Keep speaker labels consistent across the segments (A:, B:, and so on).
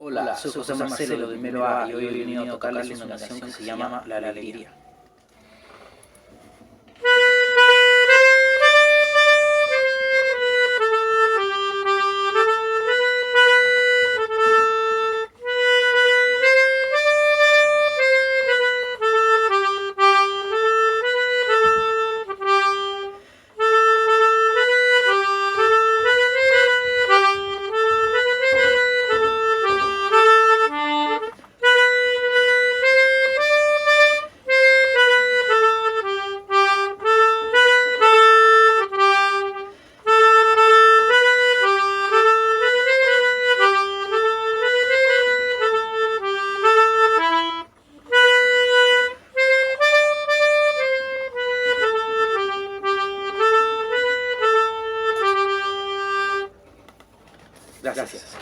A: Hola, soy José Marcelo de Primero A y hoy he venido a tocarles una canción que se llama La Alegría. Gracias.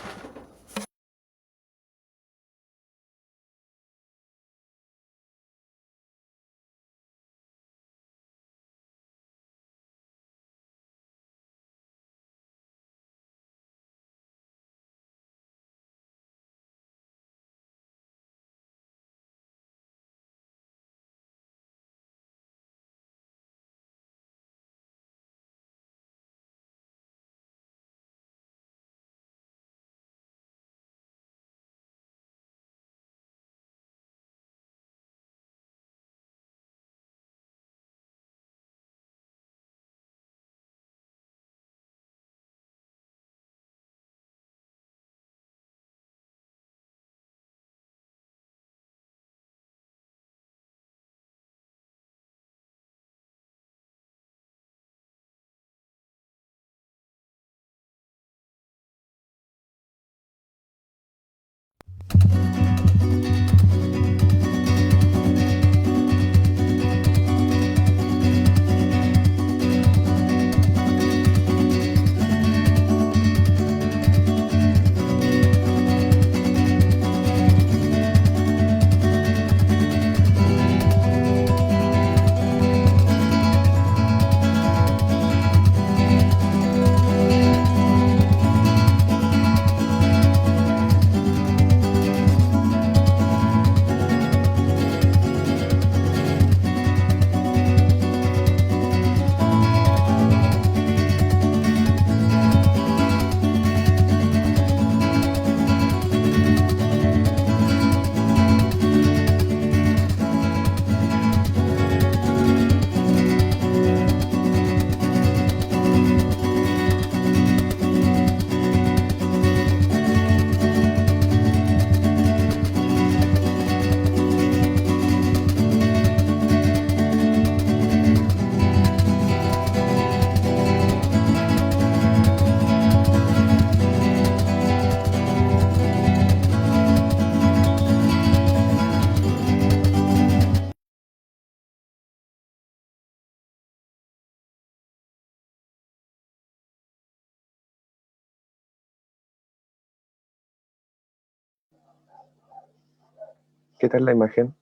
B: ¿Qué tal la imagen?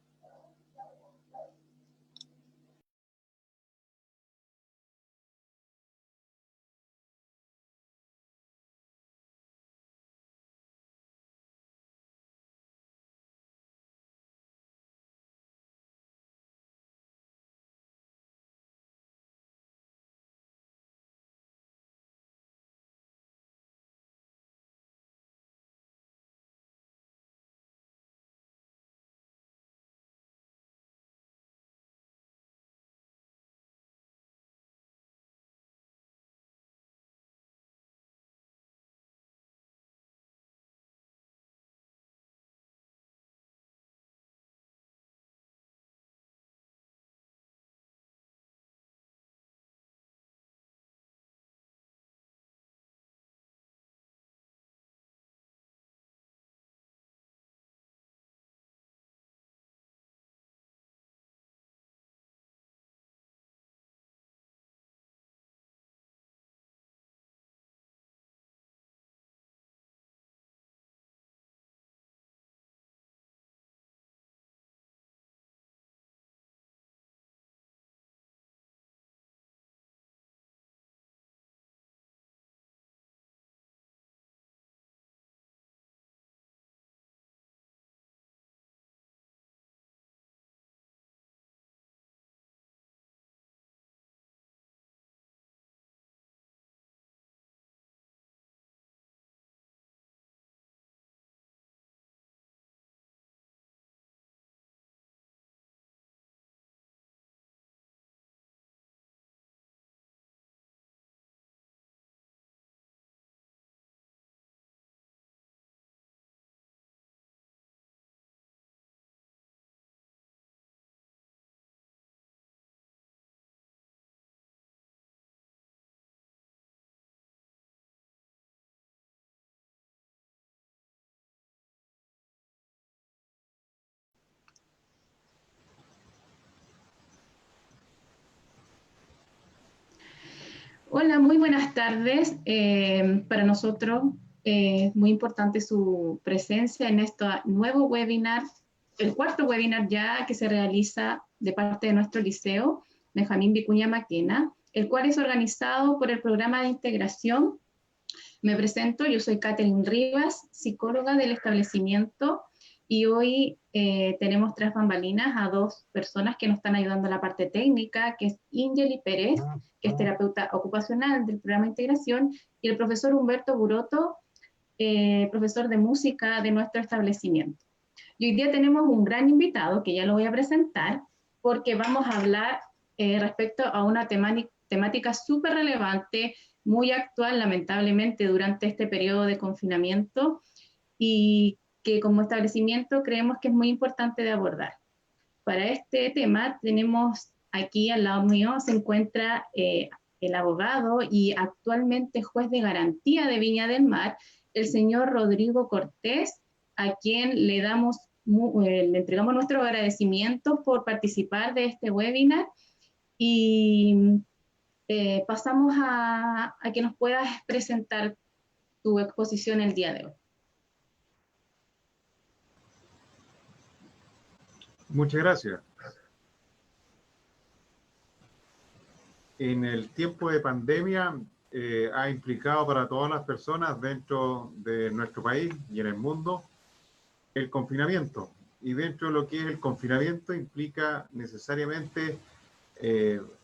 C: Hola, muy buenas tardes. Para nosotros es muy importante su presencia en este nuevo webinar, el cuarto webinar ya que se realiza de parte de nuestro liceo, Benjamín Vicuña Maquena, el cual es organizado por el programa de integración. Me presento, yo soy Catherine Rivas, psicóloga del establecimiento, y hoy tenemos tras bambalinas a dos personas que nos están ayudando en la parte técnica, que es Ingeli Pérez, que es terapeuta ocupacional del programa de integración, y el profesor Humberto Buroto, profesor de música de nuestro establecimiento. Y hoy día tenemos un gran invitado, que ya lo voy a presentar, porque vamos a hablar respecto a una temática súper relevante, muy actual, lamentablemente, durante este periodo de confinamiento, y que como establecimiento creemos que es muy importante de abordar. Para este tema tenemos aquí al lado mío, se encuentra el abogado y actualmente juez de garantía de Viña del Mar, el señor Rodrigo Cortés, a quien le entregamos nuestros agradecimientos por participar de este webinar, y pasamos a que nos puedas presentar tu exposición el día de hoy.
D: Muchas gracias. En el tiempo de pandemia ha implicado para todas las personas dentro de nuestro país y en el mundo el confinamiento. Y dentro de lo que es el confinamiento implica necesariamente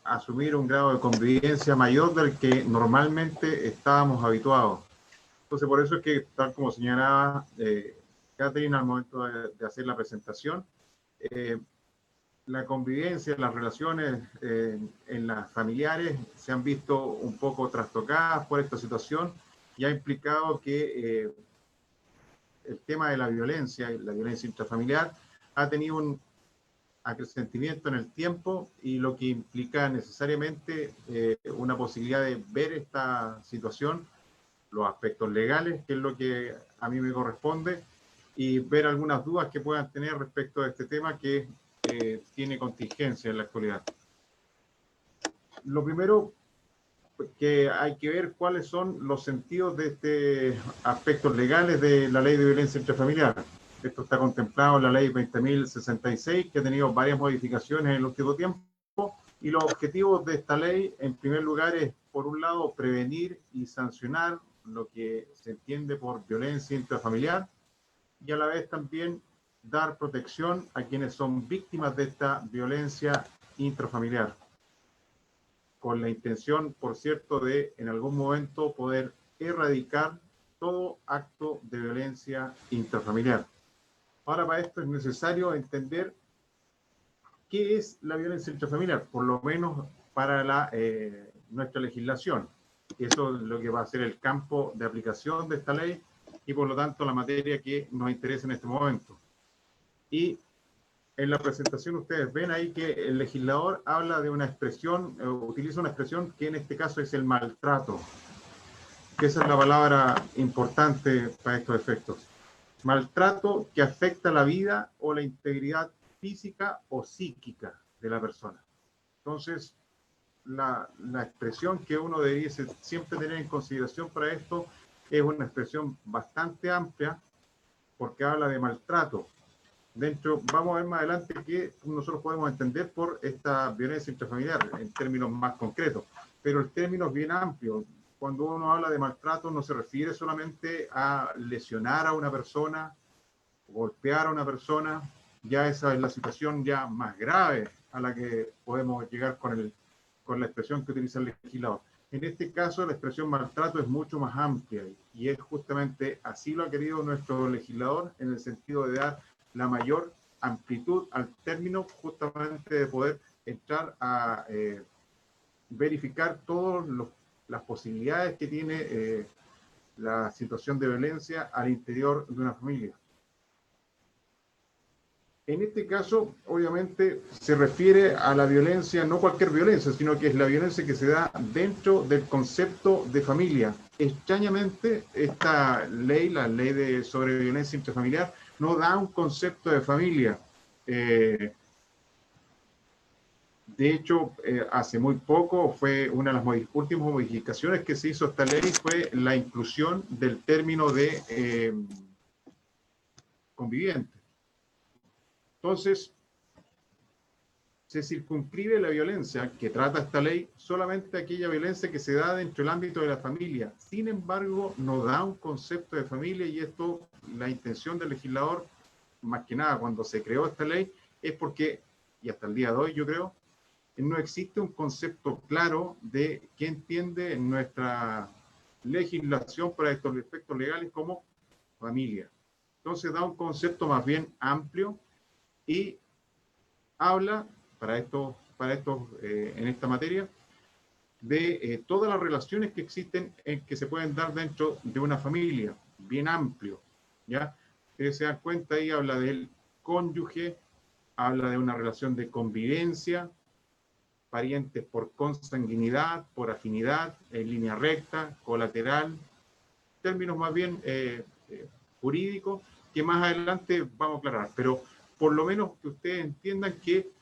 D: asumir un grado de convivencia mayor del que normalmente estábamos habituados. Entonces, por eso es que, tal como señalaba Catherine al momento de hacer la presentación, la convivencia, las relaciones en las familiares se han visto un poco trastocadas por esta situación y ha implicado que el tema de la violencia intrafamiliar ha tenido un acrecentamiento en el tiempo, y lo que implica necesariamente una posibilidad de ver esta situación, los aspectos legales, que es lo que a mí me corresponde, y ver algunas dudas que puedan tener respecto a este tema que tiene contingencia en la actualidad. Lo primero que hay que ver cuáles son los sentidos de este aspectos legales de la Ley de Violencia Intrafamiliar. Esto está contemplado en la Ley 20.066, que ha tenido varias modificaciones en el último tiempo, y los objetivos de esta ley, en primer lugar, es, por un lado, prevenir y sancionar lo que se entiende por violencia intrafamiliar, y a la vez también dar protección a quienes son víctimas de esta violencia intrafamiliar, con la intención, por cierto, de en algún momento poder erradicar todo acto de violencia intrafamiliar. Ahora, para esto es necesario entender qué es la violencia intrafamiliar, por lo menos para nuestra legislación. Eso es lo que va a ser el campo de aplicación de esta ley y, por lo tanto, la materia que nos interesa en este momento. Y en la presentación ustedes ven ahí que el legislador habla de una expresión, utiliza una expresión que en este caso es el maltrato, que esa es la palabra importante para estos efectos. Maltrato que afecta la vida o la integridad física o psíquica de la persona. Entonces, la expresión que uno debería siempre tener en consideración para esto es una expresión bastante amplia, porque habla de maltrato. Vamos a ver más adelante qué nosotros podemos entender por esta violencia intrafamiliar en términos más concretos, pero el término es bien amplio. Cuando uno habla de maltrato no se refiere solamente a lesionar a una persona, golpear a una persona, ya esa es la situación ya más grave a la que podemos llegar con la expresión que utiliza el legislador. En este caso la expresión maltrato es mucho más amplia, y es justamente así lo ha querido nuestro legislador, en el sentido de dar la mayor amplitud al término, justamente de poder entrar a verificar todas las posibilidades que tiene la situación de violencia al interior de una familia. En este caso, obviamente, se refiere a la violencia, no cualquier violencia, sino que es la violencia que se da dentro del concepto de familia. Extrañamente, esta ley, la ley sobre violencia intrafamiliar, no da un concepto de familia. De hecho, hace muy poco fue una de las últimas modificaciones que se hizo a esta ley fue la inclusión del término de conviviente. Entonces, se circunscribe la violencia que trata esta ley solamente a aquella violencia que se da dentro del ámbito de la familia. Sin embargo, no da un concepto de familia y esto, la intención del legislador, más que nada cuando se creó esta ley, es porque, y hasta el día de hoy yo creo, no existe un concepto claro de qué entiende nuestra legislación para estos efectos legales como familia. Entonces da un concepto más bien amplio y habla para estos en esta materia de todas las relaciones que existen que se pueden dar dentro de una familia, bien amplio, ¿ya? Ustedes se dan cuenta ahí, habla del cónyuge, habla de una relación de convivencia, parientes por consanguinidad, por afinidad, en línea recta, colateral, términos más bien jurídicos que más adelante vamos a aclarar, pero por lo menos que ustedes entiendan que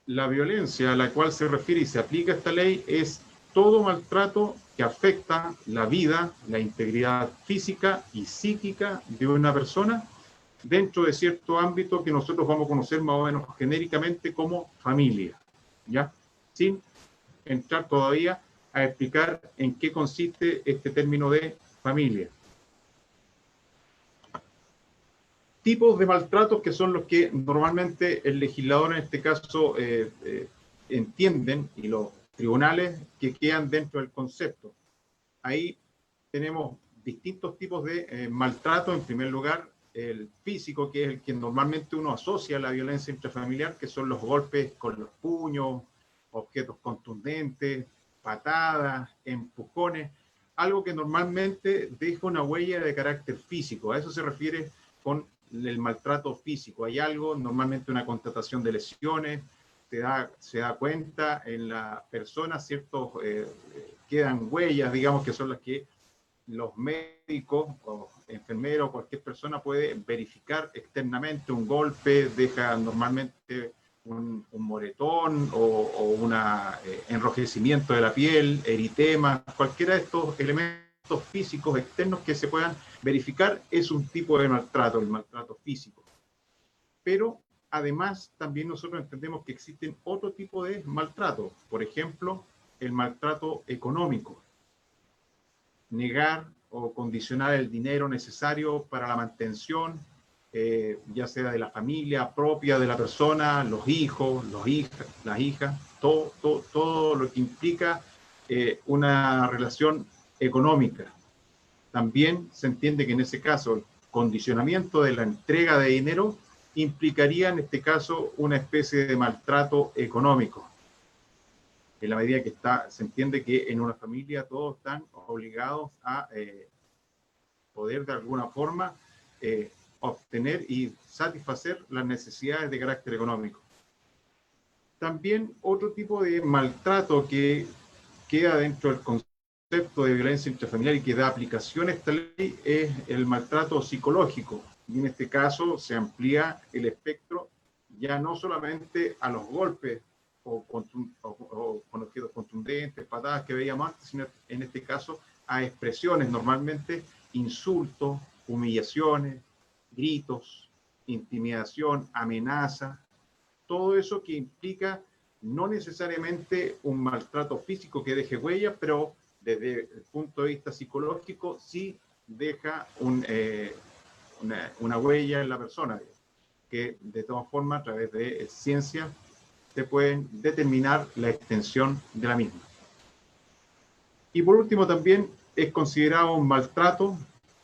D: la violencia a la cual se refiere y se aplica esta ley es todo maltrato que afecta la vida, la integridad física y psíquica de una persona dentro de cierto ámbito que nosotros vamos a conocer más o menos genéricamente como familia, ¿ya? Sin entrar todavía a explicar en qué consiste este término de familia. Tipos de maltratos que son los que normalmente el legislador en este caso entienden y los tribunales que quedan dentro del concepto. Ahí tenemos distintos tipos de maltrato. En primer lugar, el físico, que es el que normalmente uno asocia a la violencia intrafamiliar, que son los golpes con los puños, objetos contundentes, patadas, empujones, algo que normalmente deja una huella de carácter físico. A eso se refiere con el maltrato físico. Hay algo, normalmente una constatación de lesiones, se da cuenta en la persona, ciertos quedan huellas, digamos, que son las que los médicos o enfermeros o cualquier persona puede verificar externamente. Un golpe deja normalmente un moretón o un enrojecimiento de la piel, eritema, cualquiera de estos elementos físicos externos que se puedan verificar es un tipo de maltrato, el maltrato físico. Pero además también nosotros entendemos que existen otro tipo de maltrato, por ejemplo, el maltrato económico. Negar o condicionar el dinero necesario para la mantención, ya sea de la familia propia de la persona, los hijos, las hijas, todo lo que implica una relación económica. También se entiende que en ese caso el condicionamiento de la entrega de dinero implicaría en este caso una especie de maltrato económico. En la medida que se entiende que en una familia todos están obligados a poder de alguna forma obtener y satisfacer las necesidades de carácter económico. También otro tipo de maltrato que queda dentro del concepto de violencia intrafamiliar y que da aplicación a esta ley es el maltrato psicológico. Y en este caso se amplía el espectro ya no solamente a los golpes o con objetos contundentes, patadas que veíamos antes, sino en este caso a expresiones, normalmente insultos, humillaciones, gritos, intimidación, amenaza, todo eso que implica no necesariamente un maltrato físico que deje huella, pero desde el punto de vista psicológico sí deja una huella en la persona, que de todas formas a través de ciencia se pueden determinar la extensión de la misma. Y por último también es considerado un maltrato,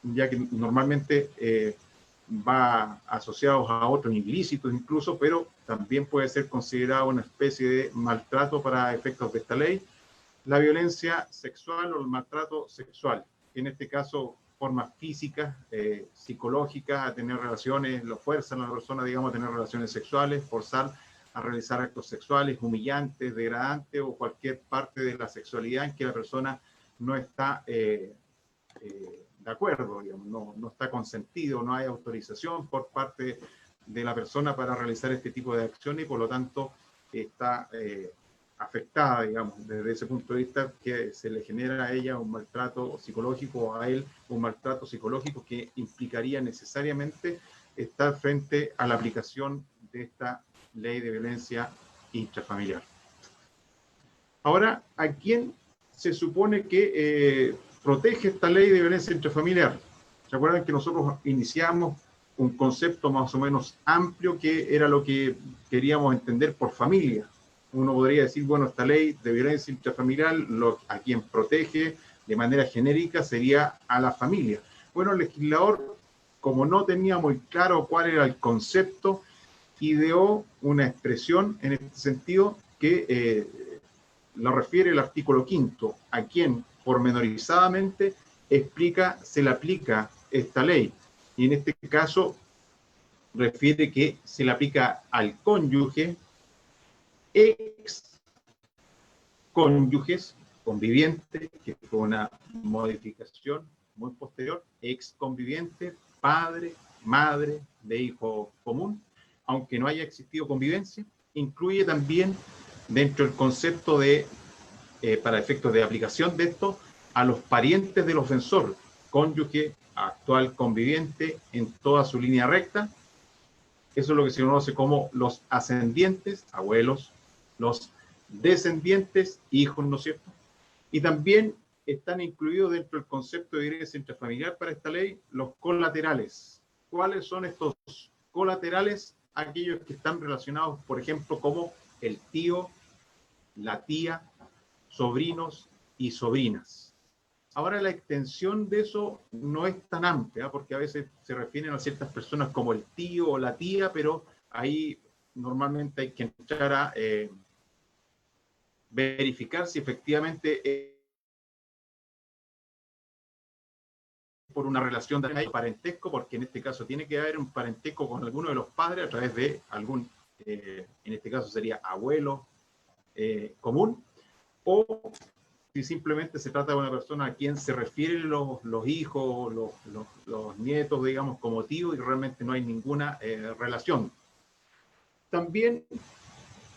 D: ya que normalmente va asociado a otros ilícitos incluso, pero también puede ser considerado una especie de maltrato para efectos de esta ley, la violencia sexual o el maltrato sexual. En este caso, formas físicas, psicológicas, a tener relaciones, lo fuerzan a la persona, digamos, a tener relaciones sexuales, forzar a realizar actos sexuales humillantes, degradantes o cualquier parte de la sexualidad en que la persona no está de acuerdo, digamos, no está consentido, no hay autorización por parte de la persona para realizar este tipo de acciones y por lo tanto está afectada, digamos, desde ese punto de vista, que se le genera a ella un maltrato psicológico, o a él un maltrato psicológico que implicaría necesariamente estar frente a la aplicación de esta ley de violencia intrafamiliar. Ahora, ¿a quién se supone que protege esta ley de violencia intrafamiliar? ¿Se acuerdan que nosotros iniciamos un concepto más o menos amplio que era lo que queríamos entender por familia? Uno podría decir, bueno, esta ley de violencia intrafamiliar, a quien protege de manera genérica sería a la familia. Bueno, el legislador, como no tenía muy claro cuál era el concepto, ideó una expresión en este sentido que lo refiere el artículo 5, a quien pormenorizadamente se le aplica esta ley. Y en este caso refiere que se le aplica al cónyuge, ex cónyuges, conviviente, que fue una modificación muy posterior, ex conviviente, padre, madre de hijo común, aunque no haya existido convivencia. Incluye también dentro del concepto de, para efectos de aplicación de esto, a los parientes del ofensor, cónyuge, actual conviviente, en toda su línea recta. Eso es lo que se conoce como los ascendientes, abuelos, los descendientes, hijos, ¿no es cierto? Y también están incluidos dentro del concepto de violencia intrafamiliar para esta ley los colaterales. ¿Cuáles son estos colaterales? Aquellos que están relacionados, por ejemplo, como el tío, la tía, sobrinos y sobrinas. Ahora, la extensión de eso no es tan amplia, porque a veces se refieren a ciertas personas como el tío o la tía, pero ahí normalmente hay que entrar a verificar si efectivamente por una relación de parentesco, porque en este caso tiene que haber un parentesco con alguno de los padres a través de algún, en este caso sería abuelo común, o si simplemente se trata de una persona a quien se refieren los hijos, los nietos, digamos, como tío, y realmente no hay ninguna relación. También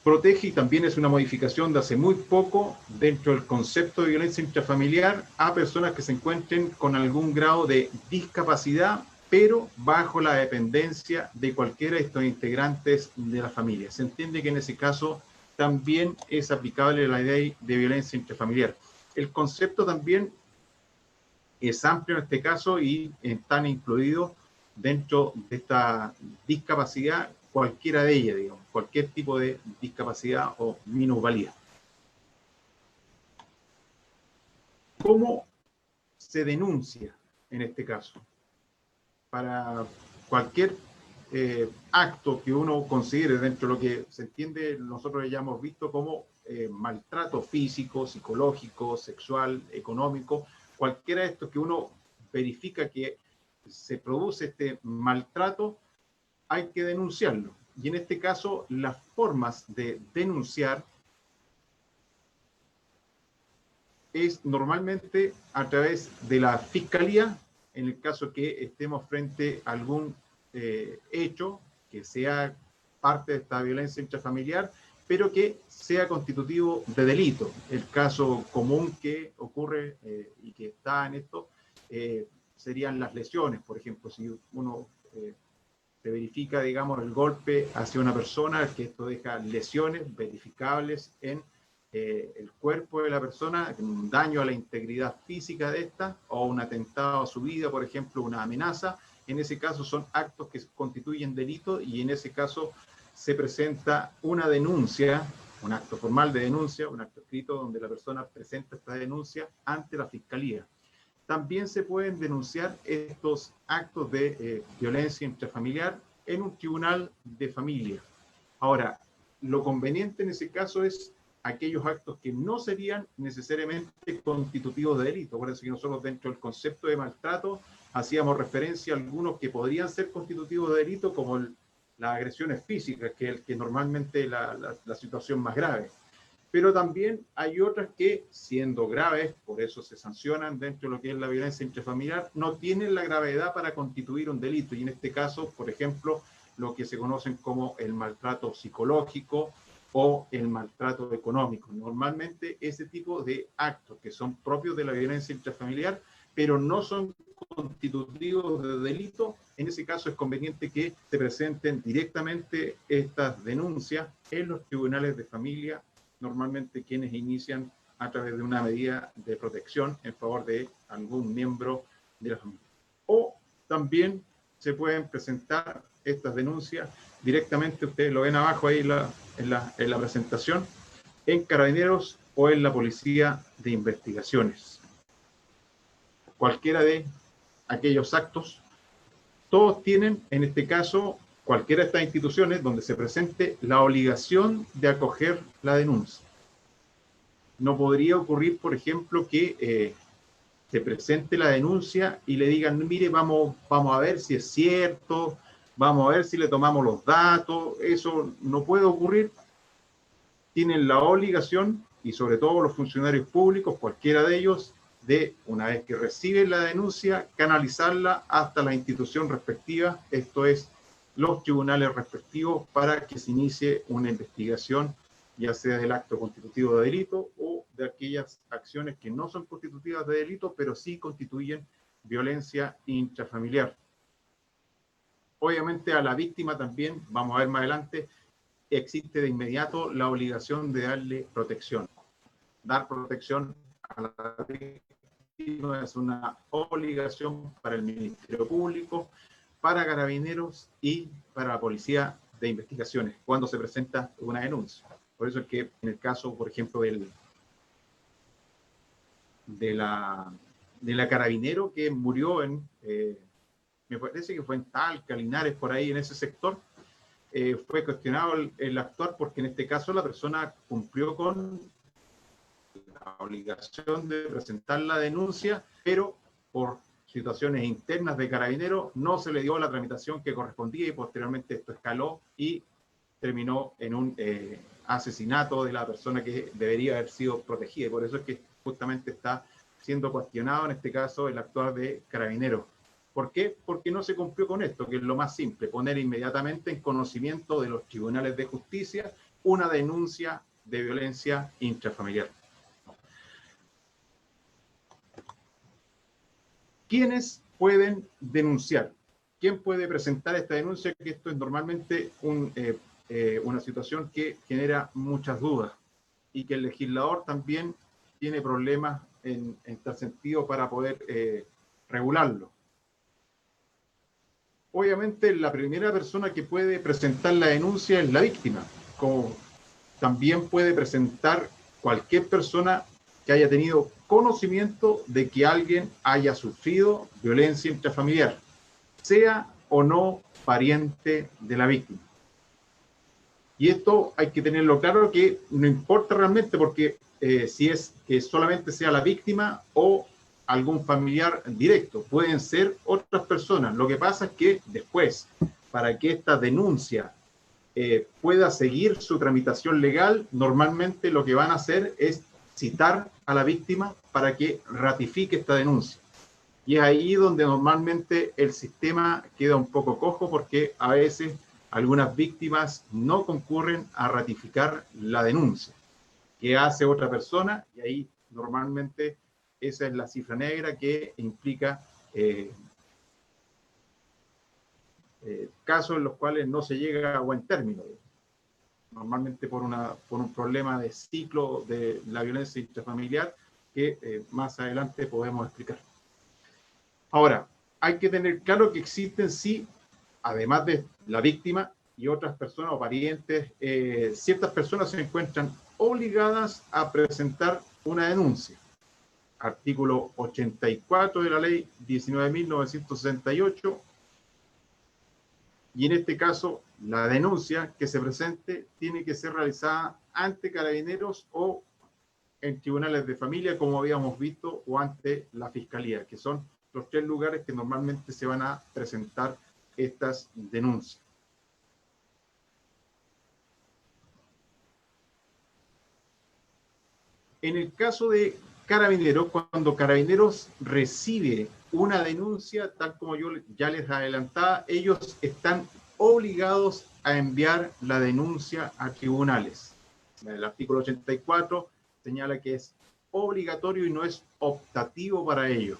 D: protege, y también es una modificación de hace muy poco, dentro del concepto de violencia intrafamiliar, a personas que se encuentren con algún grado de discapacidad, pero bajo la dependencia de cualquiera de estos integrantes de la familia. Se entiende que en ese caso también es aplicable la ley de violencia intrafamiliar. El concepto también es amplio en este caso y están incluidos dentro de esta discapacidad, cualquiera de ellas, digamos, cualquier tipo de discapacidad o minusvalía. ¿Cómo se denuncia en este caso? Para cualquier acto que uno considere dentro de lo que se entiende, nosotros ya hemos visto como maltrato físico, psicológico, sexual, económico, cualquiera de estos que uno verifica que se produce este maltrato, hay que denunciarlo. Y en este caso, las formas de denunciar es normalmente a través de la fiscalía, en el caso que estemos frente a algún hecho que sea parte de esta violencia intrafamiliar, pero que sea constitutivo de delito. El caso común que ocurre y que está en esto serían las lesiones, por ejemplo, si uno se verifica, digamos, el golpe hacia una persona, que esto deja lesiones verificables en el cuerpo de la persona, un daño a la integridad física de esta, o un atentado a su vida, por ejemplo, una amenaza. En ese caso son actos que constituyen delito y en ese caso se presenta una denuncia, un acto formal de denuncia, un acto escrito donde la persona presenta esta denuncia ante la fiscalía. También se pueden denunciar estos actos de violencia intrafamiliar en un tribunal de familia. Ahora, lo conveniente en ese caso es aquellos actos que no serían necesariamente constitutivos de delito. Por eso que nosotros dentro del concepto de maltrato hacíamos referencia a algunos que podrían ser constitutivos de delito, como las agresiones físicas, que es que normalmente la situación más grave. Pero también hay otras que, siendo graves, por eso se sancionan dentro de lo que es la violencia intrafamiliar, no tienen la gravedad para constituir un delito. Y en este caso, por ejemplo, lo que se conocen como el maltrato psicológico o el maltrato económico. Normalmente ese tipo de actos que son propios de la violencia intrafamiliar, pero no son constitutivos de delito, en ese caso es conveniente que se presenten directamente estas denuncias en los tribunales de familia, normalmente quienes inician a través de una medida de protección en favor de algún miembro de la familia. O también se pueden presentar estas denuncias directamente, ustedes lo ven abajo ahí en la presentación, en Carabineros o en la Policía de Investigaciones. Cualquiera de aquellos actos, todos tienen, en este caso, cualquiera de estas instituciones donde se presente la obligación de acoger la denuncia. No podría ocurrir, por ejemplo, que se presente la denuncia y le digan, mire, vamos a ver si es cierto, vamos a ver si le tomamos los datos. Eso no puede ocurrir. Tienen la obligación, y sobre todo los funcionarios públicos, cualquiera de ellos, de, una vez que reciben la denuncia, canalizarla hasta la institución respectiva, esto es, los tribunales respectivos, para que se inicie una investigación, ya sea del acto constitutivo de delito o de aquellas acciones que no son constitutivas de delito, pero sí constituyen violencia intrafamiliar. Obviamente a la víctima también, vamos a ver más adelante, existe de inmediato la obligación de darle protección. Dar protección a la víctima es una obligación para el Ministerio Público, para Carabineros y para la Policía de Investigaciones, cuando se presenta una denuncia. Por eso es que en el caso, por ejemplo, de la carabinero que murió me parece que fue en Talca, Linares, por ahí en ese sector, fue cuestionado el actuar porque en este caso la persona cumplió con la obligación de presentar la denuncia, pero por situaciones internas de Carabineros no se le dio la tramitación que correspondía y posteriormente esto escaló y terminó en un asesinato de la persona que debería haber sido protegida. Y por eso es que justamente está siendo cuestionado en este caso el actuar de Carabineros. ¿Por qué? Porque no se cumplió con esto, que es lo más simple, poner inmediatamente en conocimiento de los tribunales de justicia una denuncia de violencia intrafamiliar. ¿Quiénes pueden denunciar? ¿Quién puede presentar esta denuncia? Que esto es normalmente una situación que genera muchas dudas y que el legislador también tiene problemas en tal sentido para poder regularlo. Obviamente la primera persona que puede presentar la denuncia es la víctima, como también puede presentar cualquier persona que haya tenido conocimiento de que alguien haya sufrido violencia intrafamiliar, sea o no pariente de la víctima. Y esto hay que tenerlo claro, que no importa realmente porque si es que solamente sea la víctima o algún familiar directo, pueden ser otras personas. Lo que pasa es que después, para que esta denuncia pueda seguir su tramitación legal, normalmente lo que van a hacer es citar a la víctima para que ratifique esta denuncia. Y es ahí donde normalmente el sistema queda un poco cojo, porque a veces algunas víctimas no concurren a ratificar la denuncia que hace otra persona, y ahí normalmente esa es la cifra negra que implica casos en los cuales no se llega a buen término, normalmente por un problema de ciclo de la violencia intrafamiliar que más adelante podemos explicar. Ahora, hay que tener claro que existen, sí, además de la víctima y otras personas o parientes, ciertas personas se encuentran obligadas a presentar una denuncia. Artículo 84 de la ley 19.968, y en este caso la denuncia que se presente tiene que ser realizada ante Carabineros o en tribunales de familia, como habíamos visto, o ante la Fiscalía, que son los tres lugares que normalmente se van a presentar estas denuncias. En el caso de Carabineros, cuando Carabineros recibe una denuncia, tal como yo ya les adelantaba, ellos están obligados a enviar la denuncia a tribunales. El artículo 84 señala que es obligatorio y no es optativo para ellos.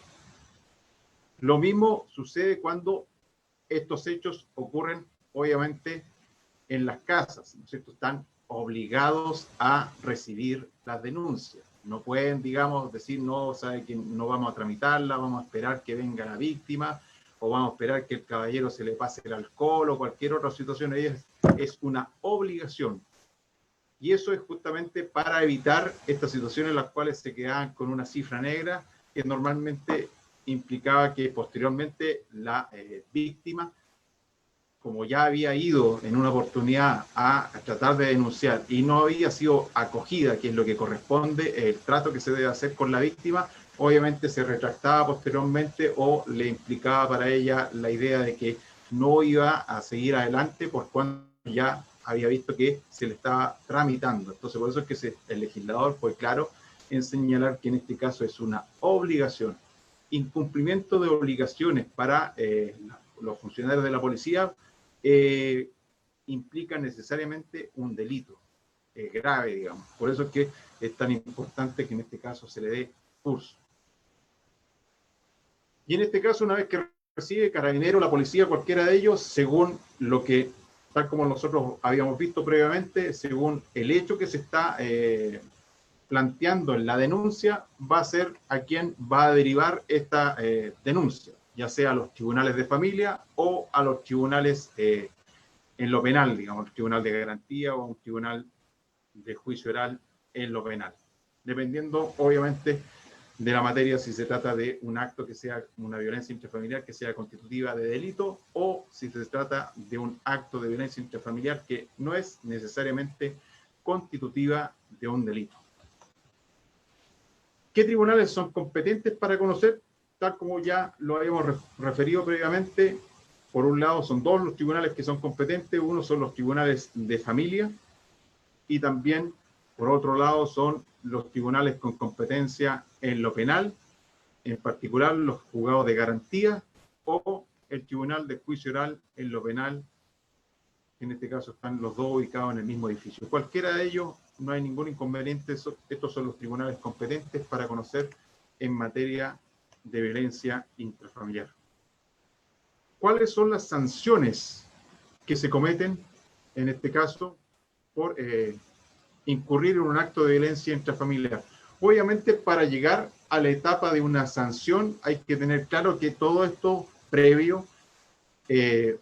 D: Lo mismo sucede cuando estos hechos ocurren, obviamente, en las casas, ¿no es cierto? Están obligados a recibir las denuncias. No pueden, digamos, decir, no, sabe que no vamos a tramitarla, vamos a esperar que venga la víctima, o vamos a esperar que el caballero se le pase el alcohol, o cualquier otra situación. Es una obligación. Y eso es justamente para evitar estas situaciones en las cuales se quedaban con una cifra negra, que normalmente implicaba que posteriormente la víctima, como ya había ido en una oportunidad a tratar de denunciar y no había sido acogida, que es lo que corresponde, el trato que se debe hacer con la víctima, obviamente se retractaba posteriormente o le implicaba para ella la idea de que no iba a seguir adelante por cuanto ya había visto que se le estaba tramitando. Entonces, por eso es que el legislador fue claro en señalar que en este caso es una obligación. Incumplimiento de obligaciones para los funcionarios de la policía implica necesariamente un delito grave, digamos. Por eso es que es tan importante que en este caso se le dé curso. Y en este caso, una vez que recibe Carabinero, la policía, cualquiera de ellos, según lo que, tal como nosotros habíamos visto previamente, según el hecho que se está planteando en la denuncia, va a ser a quien va a derivar esta denuncia, ya sea a los tribunales de familia o a los tribunales en lo penal, digamos, el tribunal de garantía o un tribunal de juicio oral en lo penal, dependiendo obviamente de la materia, si se trata de un acto que sea una violencia intrafamiliar que sea constitutiva de delito, o si se trata de un acto de violencia intrafamiliar que no es necesariamente constitutiva de un delito. ¿Qué tribunales son competentes para conocer? Tal como ya lo habíamos referido previamente, por un lado son dos los tribunales que son competentes, uno son los tribunales de familia y también, por otro lado, son los tribunales con competencia en lo penal, en particular los juzgados de garantía o el tribunal de juicio oral en lo penal. En este caso están los dos ubicados en el mismo edificio. Cualquiera de ellos, no hay ningún inconveniente. Estos son los tribunales competentes para conocer en materia de violencia intrafamiliar. ¿Cuáles son las sanciones que se cometen, en este caso, por incurrir en un acto de violencia intrafamiliar? Obviamente, para llegar a la etapa de una sanción, hay que tener claro que todo esto previo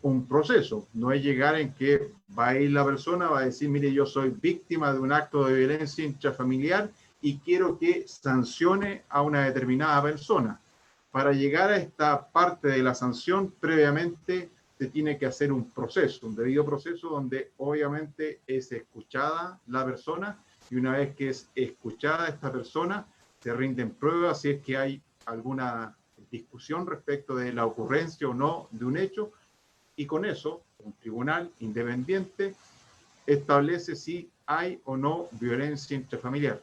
D: un proceso. No es llegar en que va a ir la persona, va a decir, mire, yo soy víctima de un acto de violencia intrafamiliar y quiero que sancione a una determinada persona. Para llegar a esta parte de la sanción, previamente se tiene que hacer un proceso, un debido proceso donde obviamente es escuchada la persona, y una vez que es escuchada esta persona, se rinden pruebas si es que hay alguna discusión respecto de la ocurrencia o no de un hecho, y con eso un tribunal independiente establece si hay o no violencia intrafamiliar.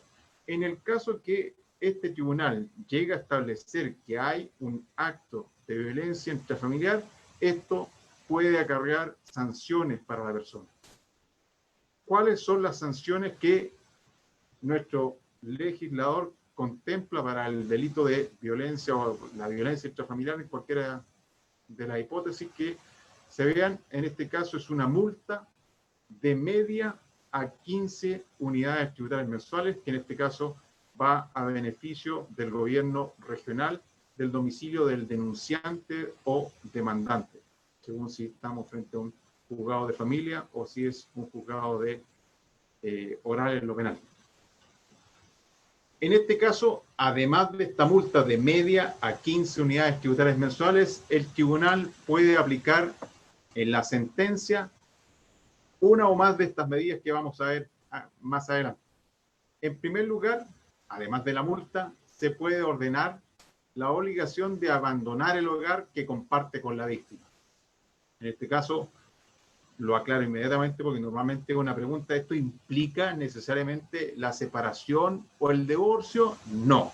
D: En el caso que este tribunal llega a establecer que hay un acto de violencia intrafamiliar, esto puede acarrear sanciones para la persona. ¿Cuáles son las sanciones que nuestro legislador contempla para el delito de violencia o la violencia intrafamiliar en cualquiera de las hipótesis que se vean? En este caso es una multa de media a 15 unidades tributarias mensuales, que en este caso va a beneficio del gobierno regional, del domicilio del denunciante o demandante, según si estamos frente a un juzgado de familia o si es un juzgado de oral en lo penal. En este caso, además de esta multa de media a 15 unidades tributarias mensuales, el tribunal puede aplicar en la sentencia una o más de estas medidas que vamos a ver más adelante. En primer lugar, además de la multa, se puede ordenar la obligación de abandonar el hogar que comparte con la víctima. En este caso, lo aclaro inmediatamente porque normalmente es una pregunta, ¿esto implica necesariamente la separación o el divorcio? No.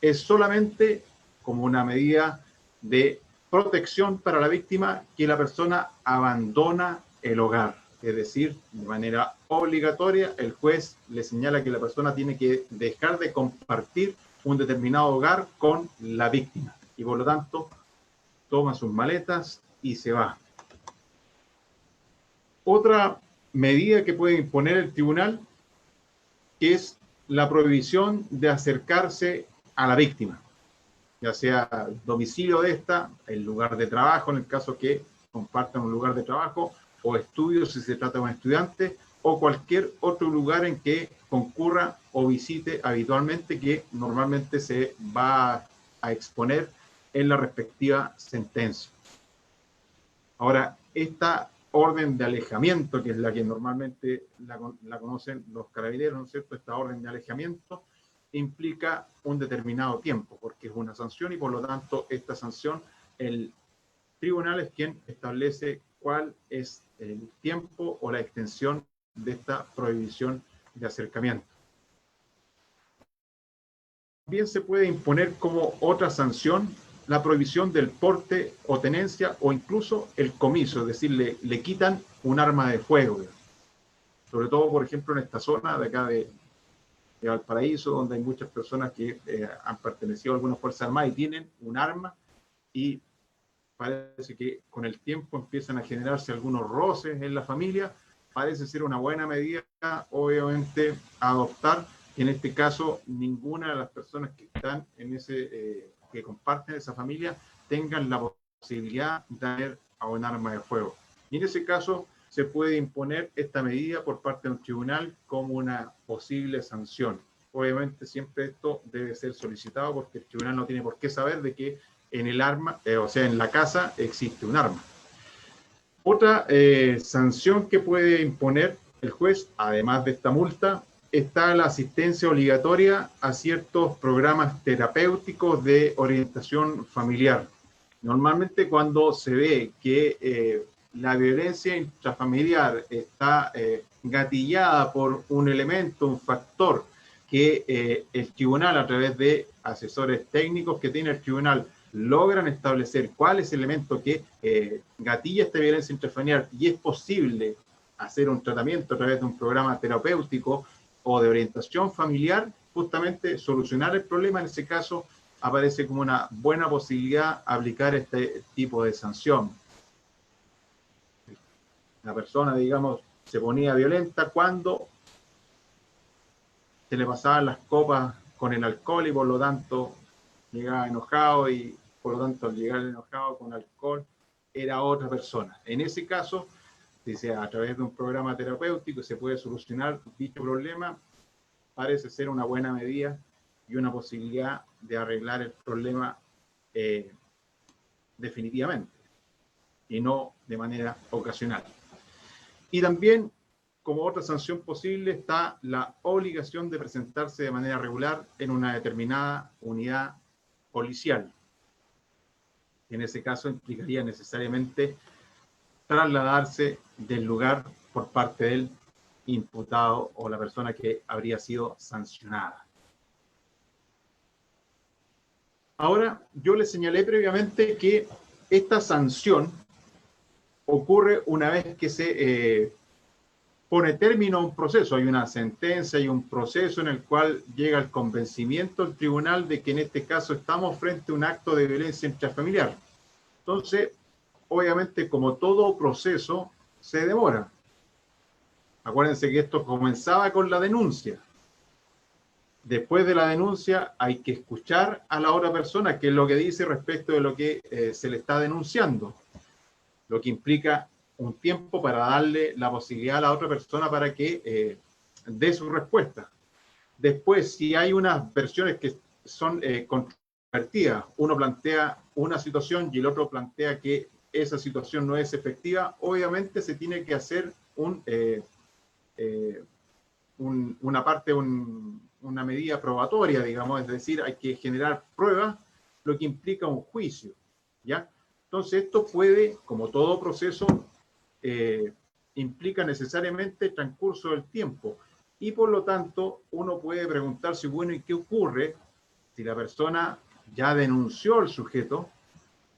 D: Es solamente como una medida de protección para la víctima que la persona abandona el hogar. es decir, de manera obligatoria, el juez le señala que la persona tiene que dejar de compartir un determinado hogar con la víctima y por lo tanto toma sus maletas y se va. Otra medida que puede imponer el tribunal es la prohibición de acercarse a la víctima, ya sea el domicilio de esta, el lugar de trabajo, en el caso que compartan un lugar de trabajo, o estudios si se trata de un estudiante, o cualquier otro lugar en que concurra o visite habitualmente, que normalmente se va a exponer en la respectiva sentencia. Ahora, esta orden de alejamiento, que es la que normalmente la conocen los carabineros, ¿no es cierto? Esta orden de alejamiento implica un determinado tiempo, porque es una sanción y por lo tanto esta sanción, el tribunal es quien establece cuál es el tiempo o la extensión de esta prohibición de acercamiento. También se puede imponer como otra sanción la prohibición del porte o tenencia o incluso el comiso, es decir, le quitan un arma de fuego. Sobre todo, por ejemplo, en esta zona de acá de Valparaíso, donde hay muchas personas que han pertenecido a algunas fuerzas armadas y tienen un arma, y parece que con el tiempo empiezan a generarse algunos roces en la familia. Parece ser una buena medida, obviamente, a adoptar. En este caso, ninguna de las personas que están en ese, que comparten esa familia, tengan la posibilidad de tener a un arma de fuego. Y en ese caso, se puede imponer esta medida por parte de un tribunal como una posible sanción. Obviamente, siempre esto debe ser solicitado porque el tribunal no tiene por qué saber de que en el arma, o sea, en la casa existe un arma. Otra sanción que puede imponer el juez, además de esta multa, está la asistencia obligatoria a ciertos programas terapéuticos de orientación familiar. Normalmente cuando se ve que la violencia intrafamiliar está gatillada por un elemento, un factor que el tribunal, a través de asesores técnicos que tiene el tribunal, logran establecer cuál es el elemento que gatilla esta violencia intrafamiliar y es posible hacer un tratamiento a través de un programa terapéutico o de orientación familiar, justamente solucionar el problema. En ese caso aparece como una buena posibilidad aplicar este tipo de sanción. La persona, digamos, se ponía violenta cuando se le pasaban las copas con el alcohol y por lo tanto llegaba enojado y por lo tanto al llegar enojado con alcohol era otra persona. En ese caso, si sea a través de un programa terapéutico se puede solucionar dicho problema, parece ser una buena medida y una posibilidad de arreglar el problema definitivamente y no de manera ocasional. Y también, como otra sanción posible, está la obligación de presentarse de manera regular en una determinada unidad policial. En ese caso implicaría necesariamente trasladarse del lugar por parte del imputado o la persona que habría sido sancionada. Ahora, yo les señalé previamente que esta sanción ocurre una vez que se pone término a un proceso. Hay una sentencia y un proceso en el cual llega el convencimiento del tribunal de que en este caso estamos frente a un acto de violencia intrafamiliar. Entonces, obviamente, como todo proceso, se demora. Acuérdense que esto comenzaba con la denuncia. Después de la denuncia hay que escuchar a la otra persona qué es lo que dice respecto de lo que se le está denunciando, lo que implica un tiempo para darle la posibilidad a la otra persona para que dé su respuesta. Después, si hay unas versiones que son controvertidas, uno plantea una situación y el otro plantea que esa situación no es efectiva, obviamente se tiene que hacer una medida probatoria, digamos, es decir, hay que generar pruebas, lo que implica un juicio, ¿ya? Entonces, esto puede, como todo proceso, implica necesariamente el transcurso del tiempo, y por lo tanto, uno puede preguntarse, bueno, ¿y qué ocurre si la persona ya denunció al sujeto,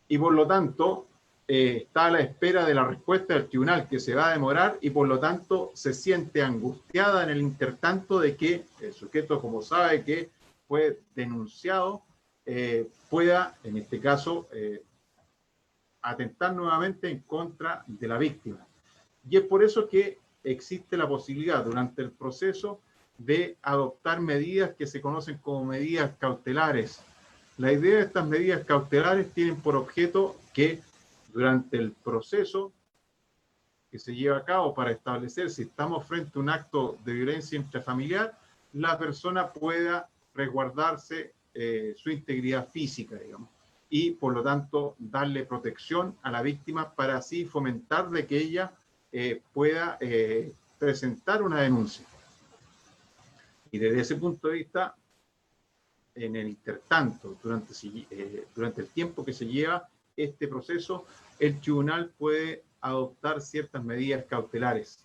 D: y por lo tanto, está a la espera de la respuesta del tribunal, que se va a demorar, y por lo tanto se siente angustiada en el intertanto de que el sujeto, como sabe que fue denunciado, pueda, en este caso, atentar nuevamente en contra de la víctima. Y es por eso que existe la posibilidad durante el proceso de adoptar medidas que se conocen como medidas cautelares. La idea de estas medidas cautelares tienen por objeto que durante el proceso que se lleva a cabo para establecer si estamos frente a un acto de violencia intrafamiliar, la persona pueda resguardarse su integridad física, digamos, y por lo tanto darle protección a la víctima para así fomentar de que ella pueda presentar una denuncia. Y desde ese punto de vista, en el intertanto, durante el tiempo que se lleva este proceso, el tribunal puede adoptar ciertas medidas cautelares.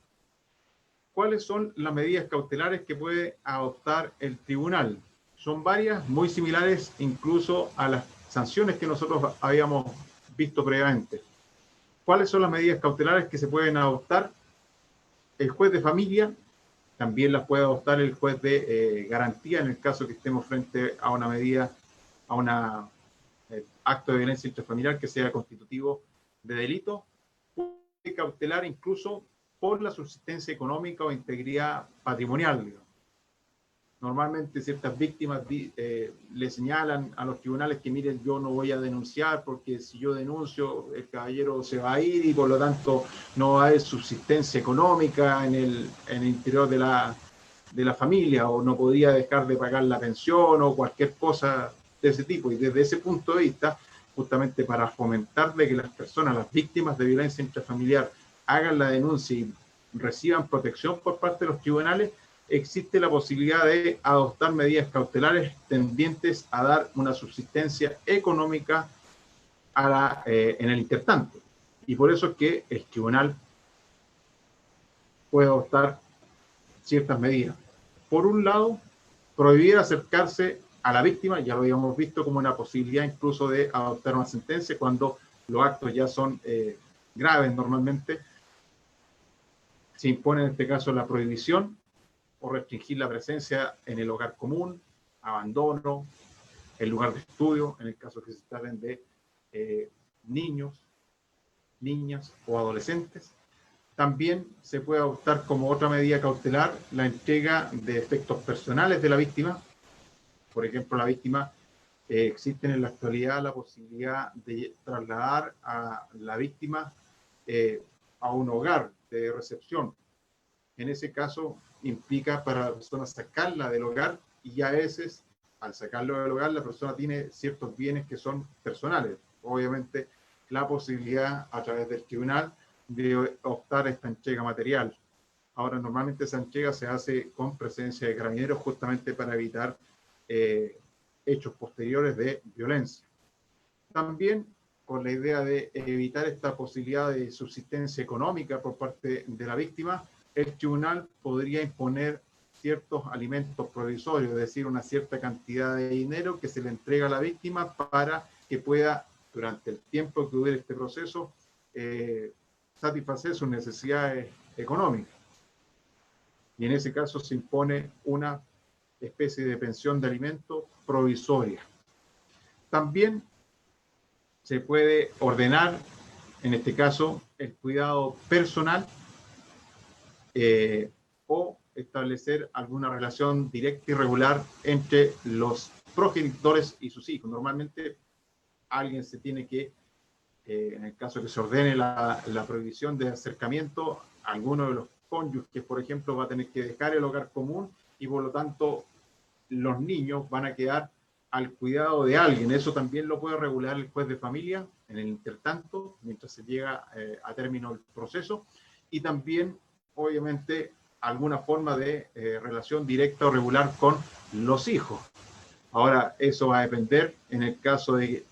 D: ¿Cuáles son las medidas cautelares que puede adoptar el tribunal? Son varias, muy similares incluso a las sanciones que nosotros habíamos visto previamente. ¿Cuáles son las medidas cautelares que se pueden adoptar? El juez de familia también las puede adoptar el juez de garantía en el caso que estemos frente a una medida, a un acto de violencia intrafamiliar que sea constitutivo de delito. Puede cautelar incluso por la subsistencia económica o integridad patrimonial, digamos. Normalmente ciertas víctimas le señalan a los tribunales que miren, yo no voy a denunciar porque si yo denuncio el caballero se va a ir y por lo tanto no va a haber subsistencia económica en el interior de la familia, o no podría dejar de pagar la pensión o cualquier cosa de ese tipo. Y desde ese punto de vista, justamente para fomentar de que las personas, las víctimas de violencia intrafamiliar, hagan la denuncia y reciban protección por parte de los tribunales, existe la posibilidad de adoptar medidas cautelares tendientes a dar una subsistencia económica en el intertanto. Y por eso es que el tribunal puede adoptar ciertas medidas. Por un lado, prohibir acercarse a la víctima, ya lo habíamos visto como una posibilidad incluso de adoptar una sentencia cuando los actos ya son graves normalmente. Se impone en este caso la prohibición o restringir la presencia en el hogar común, abandono, el lugar de estudio, en el caso que se traten de niños, niñas o adolescentes. También se puede adoptar como otra medida cautelar la entrega de efectos personales de la víctima. Por ejemplo, la víctima, existe en la actualidad la posibilidad de trasladar a la víctima a un hogar de recepción. En ese caso, implica para la persona sacarla del hogar, y a veces, al sacarlo del hogar, la persona tiene ciertos bienes que son personales. Obviamente, la posibilidad a través del tribunal de optar a esta entrega material. Ahora, normalmente esa entrega se hace con presencia de carabineros justamente para evitar hechos posteriores de violencia. También con la idea de evitar esta posibilidad de subsistencia económica por parte de la víctima, el tribunal podría imponer ciertos alimentos provisorios, es decir, una cierta cantidad de dinero que se le entrega a la víctima para que pueda, durante el tiempo que dure este proceso, satisfacer sus necesidades económicas. Y en ese caso se impone una especie de pensión de alimentos provisoria. También se puede ordenar, en este caso, el cuidado personal o establecer alguna relación directa y regular entre los progenitores y sus hijos. Normalmente alguien se tiene que, en el caso que se ordene la prohibición de acercamiento, alguno de los cónyuges, por ejemplo, va a tener que dejar el hogar común y por lo tanto los niños van a quedar al cuidado de alguien. Eso también lo puede regular el juez de familia en el intertanto, mientras se llega a término el proceso, y también, obviamente, alguna forma de relación directa o regular con los hijos. Ahora, eso va a depender en el caso de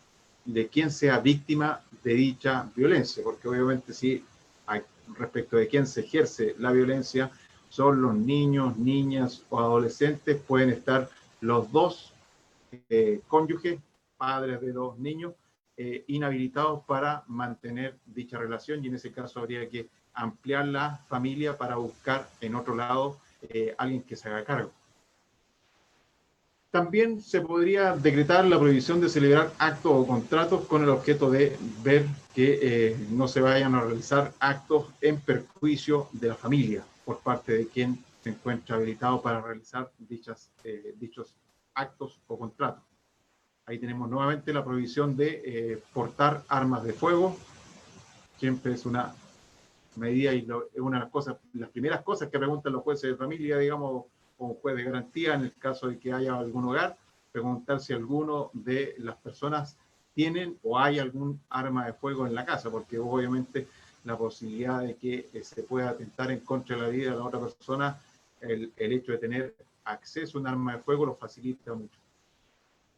D: quién sea víctima de dicha violencia, porque obviamente si respecto de quién se ejerce la violencia son los niños, niñas o adolescentes, pueden estar los dos cónyuges, padres de los niños, inhabilitados para mantener dicha relación, y en ese caso habría que ampliar la familia para buscar en otro lado alguien que se haga cargo. También se podría decretar la prohibición de celebrar actos o contratos con el objeto de ver que no se vayan a realizar actos en perjuicio de la familia por parte de quien se encuentra habilitado para realizar dichos actos o contratos. Ahí tenemos nuevamente la prohibición de portar armas de fuego. Siempre es una medida y es una de las cosas, las primeras cosas que preguntan los jueces de familia, digamos, o un juez de garantía, en el caso de que haya algún hogar, preguntar si alguno de las personas tienen o hay algún arma de fuego en la casa, porque obviamente la posibilidad de que se pueda atentar en contra de la vida de la otra persona, el hecho de tener acceso a un arma de fuego lo facilita mucho.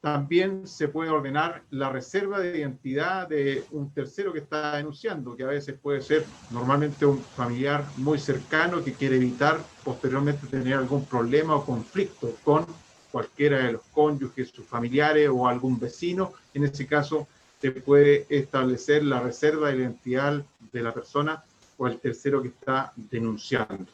D: También se puede ordenar la reserva de identidad de un tercero que está denunciando, que a veces puede ser normalmente un familiar muy cercano que quiere evitar posteriormente tener algún problema o conflicto con cualquiera de los cónyuges, sus familiares o algún vecino. En ese caso se puede establecer la reserva de identidad de la persona o el tercero que está denunciando.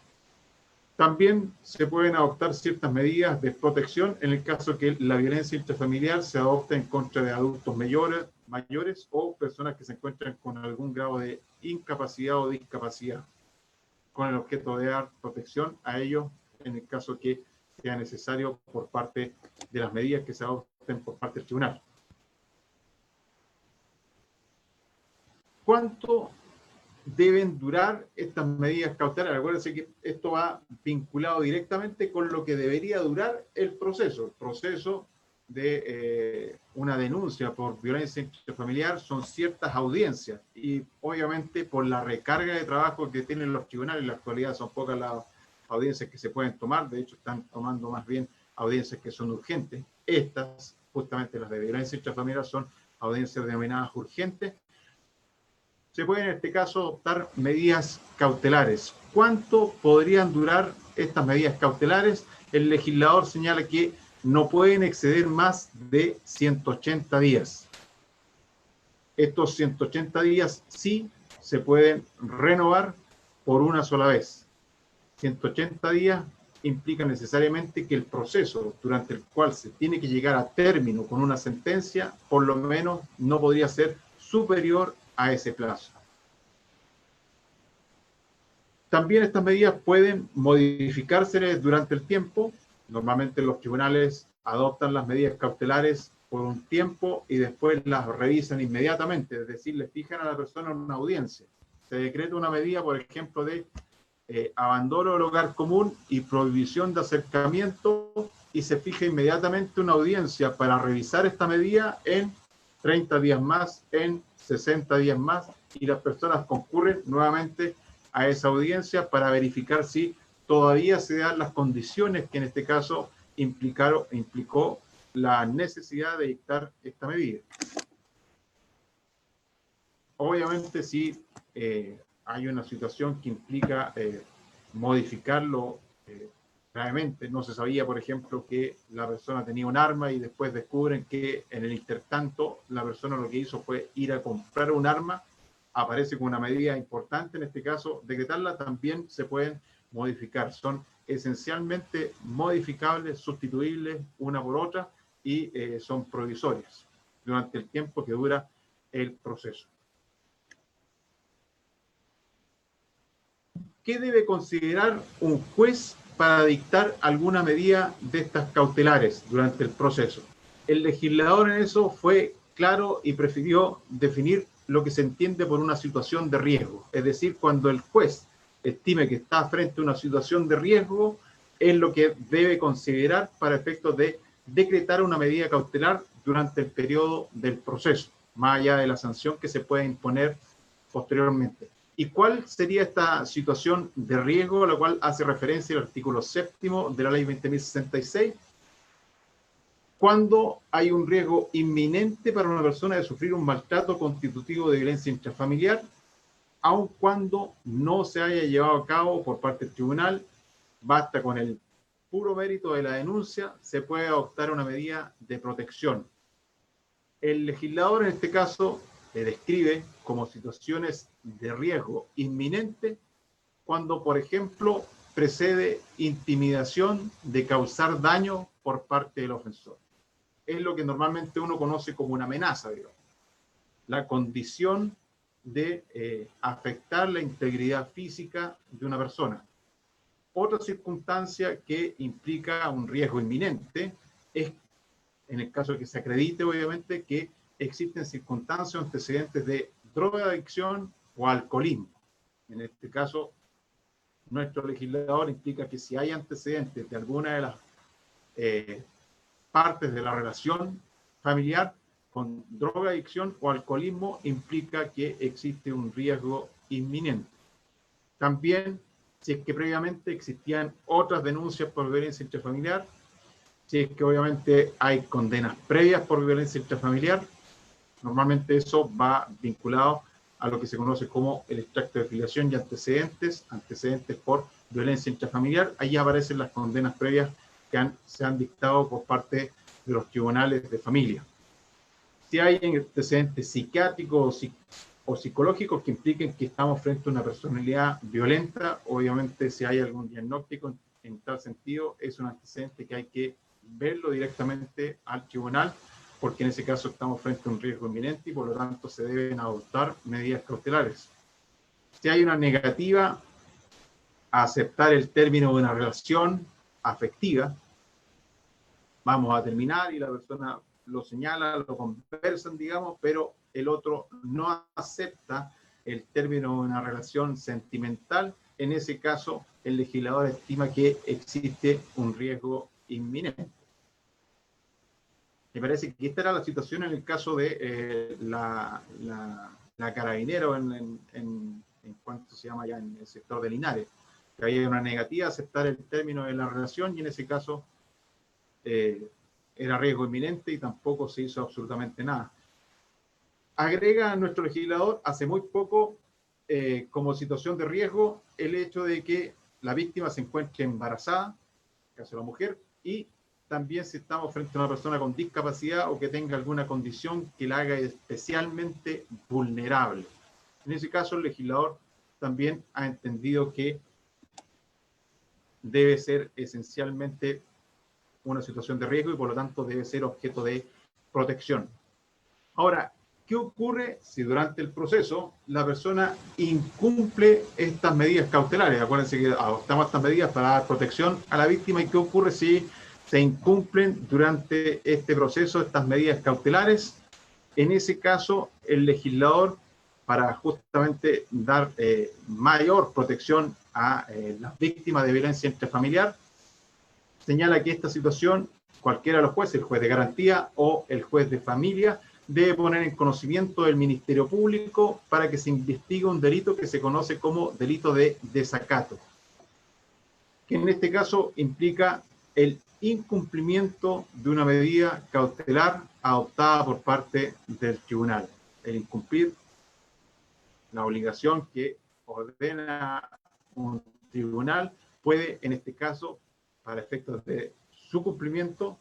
D: También se pueden adoptar ciertas medidas de protección en el caso que la violencia intrafamiliar se adopte en contra de adultos mayores o personas que se encuentran con algún grado de incapacidad o discapacidad, con el objeto de dar protección a ellos en el caso que sea necesario por parte de las medidas que se adopten por parte del tribunal. ¿Cuánto deben durar estas medidas cautelares? Acuérdense que esto va vinculado directamente con lo que debería durar el proceso. El proceso de una denuncia por violencia intrafamiliar son ciertas audiencias, y obviamente por la recarga de trabajo que tienen los tribunales en la actualidad son pocas las audiencias que se pueden tomar. De hecho están tomando más bien audiencias que son urgentes. Estas, justamente las de violencia intrafamiliar, son audiencias denominadas urgentes. Se pueden en este caso adoptar medidas cautelares. ¿Cuánto podrían durar estas medidas cautelares? El legislador señala que no pueden exceder más de 180 días. Estos 180 días sí se pueden renovar por una sola vez. 180 días implica necesariamente que el proceso durante el cual se tiene que llegar a término con una sentencia, por lo menos no podría ser superior a ese plazo. También estas medidas pueden modificarse durante el tiempo. Normalmente los tribunales adoptan las medidas cautelares por un tiempo y después las revisan inmediatamente, es decir, le fijan a la persona en una audiencia. Se decreta una medida, por ejemplo, de abandono del hogar común y prohibición de acercamiento, y se fija inmediatamente una audiencia para revisar esta medida en 30 días más, en 60 días más, y las personas concurren nuevamente a esa audiencia para verificar si todavía se dan las condiciones que en este caso implicó la necesidad de dictar esta medida. Obviamente si hay una situación que implica modificarlo gravemente. No se sabía, por ejemplo, que la persona tenía un arma y después descubren que en el intertanto la persona lo que hizo fue ir a comprar un arma. Aparece como una medida importante, en este caso, decretarla. También se pueden modificar. Son esencialmente modificables, sustituibles una por otra, y son provisorias durante el tiempo que dura el proceso. ¿Qué debe considerar un juez para dictar alguna medida de estas cautelares durante el proceso? El legislador en eso fue claro y prefirió definir lo que se entiende por una situación de riesgo. Es decir, cuando el juez estime que está frente a una situación de riesgo, es lo que debe considerar para efectos de decretar una medida cautelar durante el periodo del proceso, más allá de la sanción que se puede imponer posteriormente. ¿Y cuál sería esta situación de riesgo a la cual hace referencia el artículo 7º de la ley 20.066? Cuando hay un riesgo inminente para una persona de sufrir un maltrato constitutivo de violencia intrafamiliar, aun cuando no se haya llevado a cabo por parte del tribunal, basta con el puro mérito de la denuncia, se puede adoptar una medida de protección. El legislador en este caso le describe como situaciones de riesgo inminente cuando, por ejemplo, precede intimidación de causar daño por parte del ofensor. Es lo que normalmente uno conoce como una amenaza, digamos. La condición de afectar la integridad física de una persona. Otra circunstancia que implica un riesgo inminente es, en el caso de que se acredite, obviamente, que existen circunstancias o antecedentes de drogadicción o alcoholismo. En este caso, nuestro legislador implica que si hay antecedentes de alguna de las partes de la relación familiar con drogadicción o alcoholismo, implica que existe un riesgo inminente. También, si es que previamente existían otras denuncias por violencia intrafamiliar, si es que obviamente hay condenas previas por violencia intrafamiliar, normalmente eso va vinculado a lo que se conoce como el extracto de filiación y antecedentes por violencia intrafamiliar. Ahí aparecen las condenas previas que se han dictado por parte de los tribunales de familia. Si hay antecedentes psiquiátricos o psicológicos que impliquen que estamos frente a una personalidad violenta, obviamente si hay algún diagnóstico en tal sentido, es un antecedente que hay que verlo directamente al tribunal, porque en ese caso estamos frente a un riesgo inminente y por lo tanto se deben adoptar medidas cautelares. Si hay una negativa a aceptar el término de una relación afectiva, vamos a terminar y la persona lo señala, lo conversan, digamos, pero el otro no acepta el término de una relación sentimental, en ese caso el legislador estima que existe un riesgo inminente. Me parece que esta era la situación en el caso de la carabinero en cuanto se llama ya en el sector de Linares, que había una negativa a aceptar el término de la relación y en ese caso era riesgo inminente y tampoco se hizo absolutamente nada. Agrega a nuestro legislador hace muy poco como situación de riesgo el hecho de que la víctima se encuentre embarazada, en el caso de la mujer, y también si estamos frente a una persona con discapacidad o que tenga alguna condición que la haga especialmente vulnerable. En ese caso, el legislador también ha entendido que debe ser esencialmente una situación de riesgo y por lo tanto debe ser objeto de protección. Ahora, ¿qué ocurre si durante el proceso la persona incumple estas medidas cautelares? Acuérdense que adoptamos estas medidas para dar protección a la víctima. ¿Y qué ocurre si se incumplen durante este proceso estas medidas cautelares? En ese caso, el legislador, para justamente dar mayor protección a las víctimas de violencia intrafamiliar, señala que esta situación, cualquiera de los jueces, el juez de garantía o el juez de familia, debe poner en conocimiento del Ministerio Público para que se investigue un delito que se conoce como delito de desacato, que en este caso implica el incumplimiento de una medida cautelar adoptada por parte del tribunal. El incumplir la obligación que ordena un tribunal puede, en este caso, para efectos de su cumplimiento,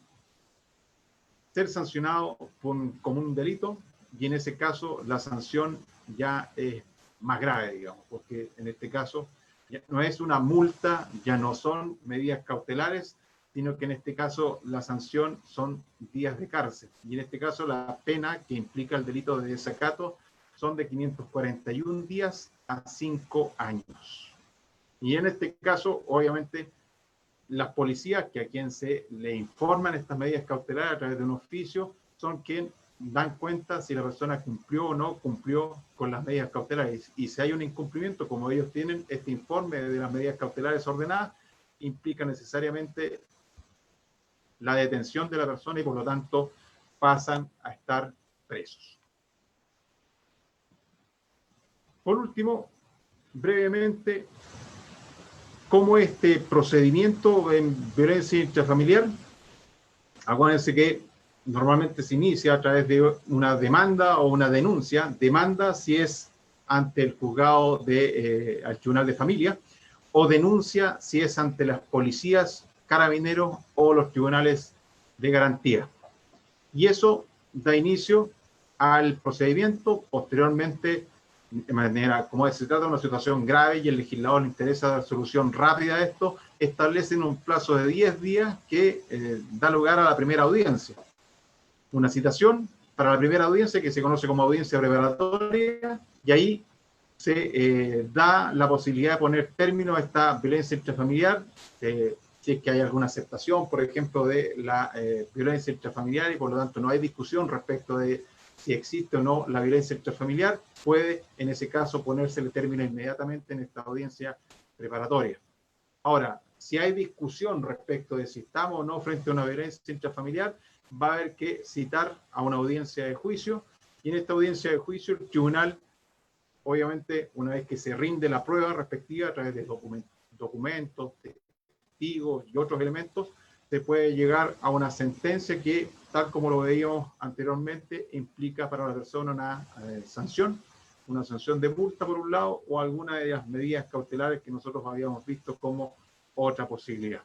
D: ser sancionado como un delito, y en ese caso la sanción ya es más grave, digamos, porque en este caso ya no es una multa, ya no son medidas cautelares, sino que en este caso la sanción son días de cárcel. Y en este caso la pena que implica el delito de desacato son de 541 días a 5 años. Y en este caso, obviamente, las policías, que a quien se le informan estas medidas cautelares a través de un oficio, son quienes dan cuenta si la persona cumplió o no cumplió con las medidas cautelares. Y si hay un incumplimiento, como ellos tienen este informe de las medidas cautelares ordenadas, implica necesariamente la detención de la persona y por lo tanto pasan a estar presos. Por último, brevemente, ¿cómo este procedimiento en violencia intrafamiliar? Acuérdense que normalmente se inicia a través de una demanda o una denuncia. Demanda si es ante el juzgado al tribunal de familia, o denuncia si es ante las policías, carabineros o los tribunales de garantía. Y eso da inicio al procedimiento. Posteriormente, de manera, como se trata de una situación grave y el legislador le interesa dar solución rápida a esto, establecen un plazo de 10 días que da lugar a la primera audiencia. Una citación para la primera audiencia que se conoce como audiencia preparatoria, y ahí se da la posibilidad de poner término a esta violencia intrafamiliar, si es que hay alguna aceptación, por ejemplo, de la violencia intrafamiliar, y por lo tanto no hay discusión respecto de si existe o no la violencia intrafamiliar, puede en ese caso ponérsele término inmediatamente en esta audiencia preparatoria. Ahora, si hay discusión respecto de si estamos o no frente a una violencia intrafamiliar, va a haber que citar a una audiencia de juicio, y en esta audiencia de juicio el tribunal, obviamente, una vez que se rinde la prueba respectiva a través de documentos, testigos y otros elementos, se puede llegar a una sentencia que, tal como lo veíamos anteriormente, implica para la persona una sanción de multa por un lado, o alguna de las medidas cautelares que nosotros habíamos visto como otra posibilidad.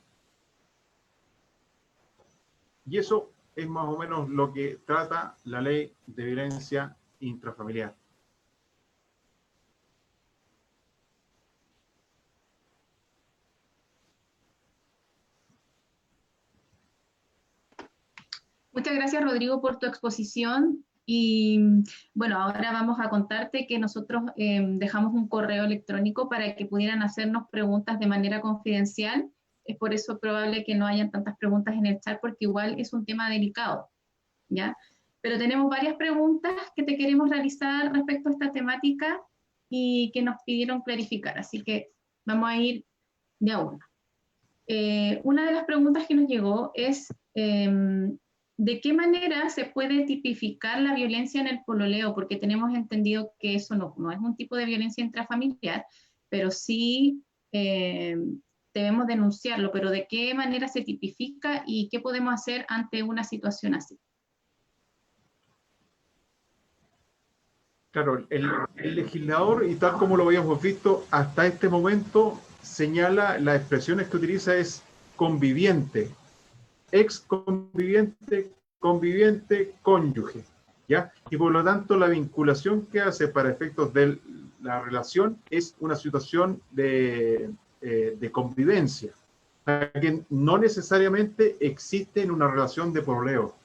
D: Y eso es más o menos lo que trata la ley de violencia intrafamiliar.
C: Muchas gracias, Rodrigo, por tu exposición. Y bueno, ahora vamos a contarte que nosotros dejamos un correo electrónico para que pudieran hacernos preguntas de manera confidencial. Es por eso probable que no hayan tantas preguntas en el chat, porque igual es un tema delicado, ¿ya? Pero tenemos varias preguntas que te queremos realizar respecto a esta temática y que nos pidieron clarificar, así que vamos a ir de a una. Una de las preguntas que nos llegó es ¿de qué manera se puede tipificar la violencia en el pololeo? Porque tenemos entendido que eso no es un tipo de violencia intrafamiliar, pero sí debemos denunciarlo. Pero ¿de qué manera se tipifica y qué podemos hacer ante una situación así?
D: Claro, el legislador, y tal como lo habíamos visto hasta este momento, señala las expresiones que utiliza es conviviente, ex conviviente, conviviente, cónyuge, ¿ya? Y por lo tanto la vinculación que hace para efectos de la relación es una situación de convivencia, que no necesariamente existe en una relación de pololeo.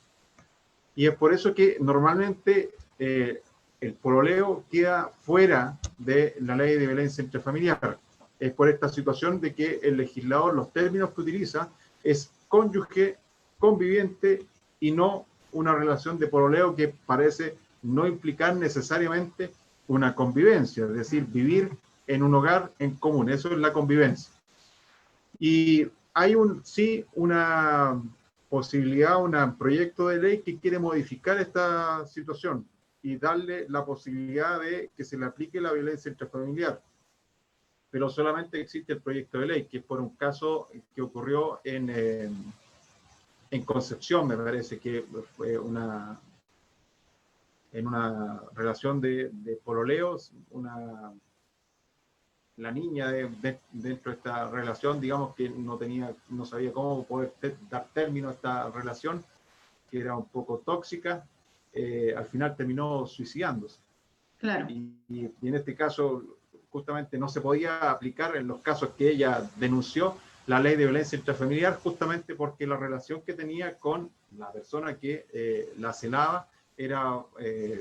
D: Y es por eso que normalmente el pololeo queda fuera de la ley de violencia intrafamiliar. Es por esta situación de que el legislador, los términos que utiliza, es cónyuge, conviviente, y no una relación de pololeo que parece no implicar necesariamente una convivencia, es decir, vivir en un hogar en común. Eso es la convivencia. Y hay una posibilidad, un proyecto de ley que quiere modificar esta situación y darle la posibilidad de que se le aplique la violencia intrafamiliar. Pero solamente existe el proyecto de ley, que es por un caso que ocurrió en Concepción, me parece que fue en una relación de pololeos, la niña dentro de esta relación, digamos que no sabía cómo poder dar término a esta relación, que era un poco tóxica, al final terminó suicidándose.
C: Claro.
D: Y en este caso, justamente no se podía aplicar en los casos que ella denunció la ley de violencia intrafamiliar, justamente porque la relación que tenía con la persona que la cenaba era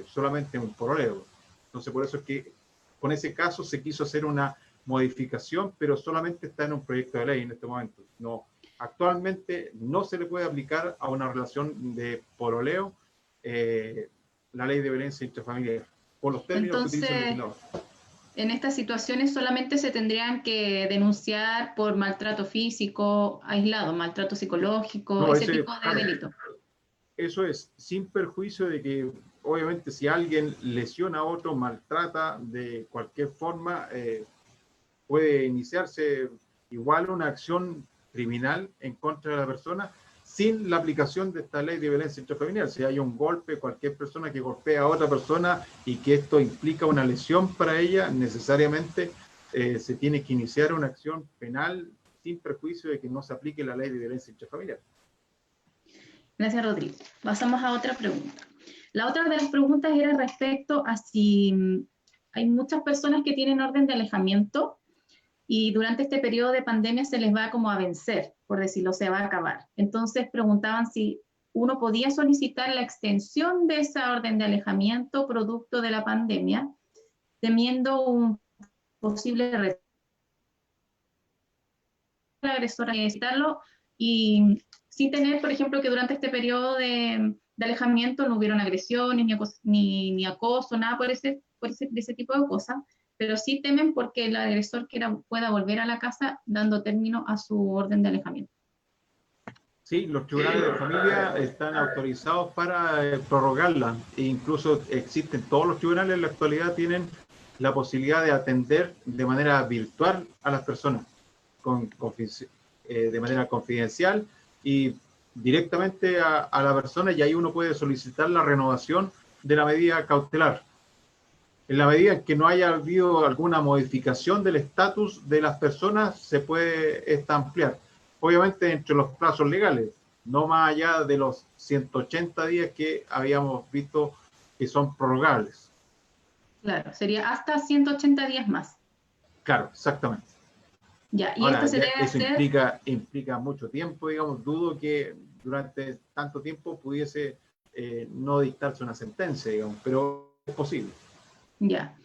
D: solamente un pololeo. Entonces, por eso es que con ese caso se quiso hacer una modificación, pero solamente está en un proyecto de ley en este momento. No, actualmente no se le puede aplicar a una relación de pololeo la ley de violencia intrafamiliar, por los términos que utiliza el legislador.
C: En estas situaciones solamente se tendrían que denunciar por maltrato físico aislado, maltrato psicológico, ese tipo de delito.
D: Eso es, sin perjuicio de que, obviamente, si alguien lesiona a otro, maltrata de cualquier forma, puede iniciarse igual una acción criminal en contra de la persona sin la aplicación de esta ley de violencia intrafamiliar. Si hay un golpe, cualquier persona que golpea a otra persona y que esto implica una lesión para ella, necesariamente se tiene que iniciar una acción penal sin perjuicio de que no se aplique la ley de violencia intrafamiliar.
C: Gracias, Rodrigo. Pasamos a otra pregunta. La otra de las preguntas era respecto a si hay muchas personas que tienen orden de alejamiento y durante este periodo de pandemia se les va como a vencer, por decirlo, se va a acabar. Entonces preguntaban si uno podía solicitar la extensión de esa orden de alejamiento producto de la pandemia, temiendo un posible agresor a necesitarlo y sin tener, por ejemplo, que durante este periodo de alejamiento no hubieron agresiones, ni acoso, nada de ese tipo de cosas, pero sí temen porque el agresor pueda volver a la casa dando término a su orden de alejamiento.
D: Sí, los tribunales de familia están autorizados para prorrogarla e incluso existen, todos los tribunales en la actualidad tienen la posibilidad de atender de manera virtual a las personas de manera confidencial y directamente a la persona, y ahí uno puede solicitar la renovación de la medida cautelar. En la medida en que no haya habido alguna modificación del estatus de las personas, se puede ampliar. Obviamente entre los plazos legales, no más allá de los 180 días que habíamos visto que son prorrogables.
C: Claro, sería hasta 180 días más.
D: Claro, exactamente.
C: Ya, y
D: ahora,
C: esto se debe
D: eso
C: hacer...
D: implica mucho tiempo, digamos, dudo que durante tanto tiempo pudiese no dictarse una sentencia, digamos, pero es posible.
C: Ya.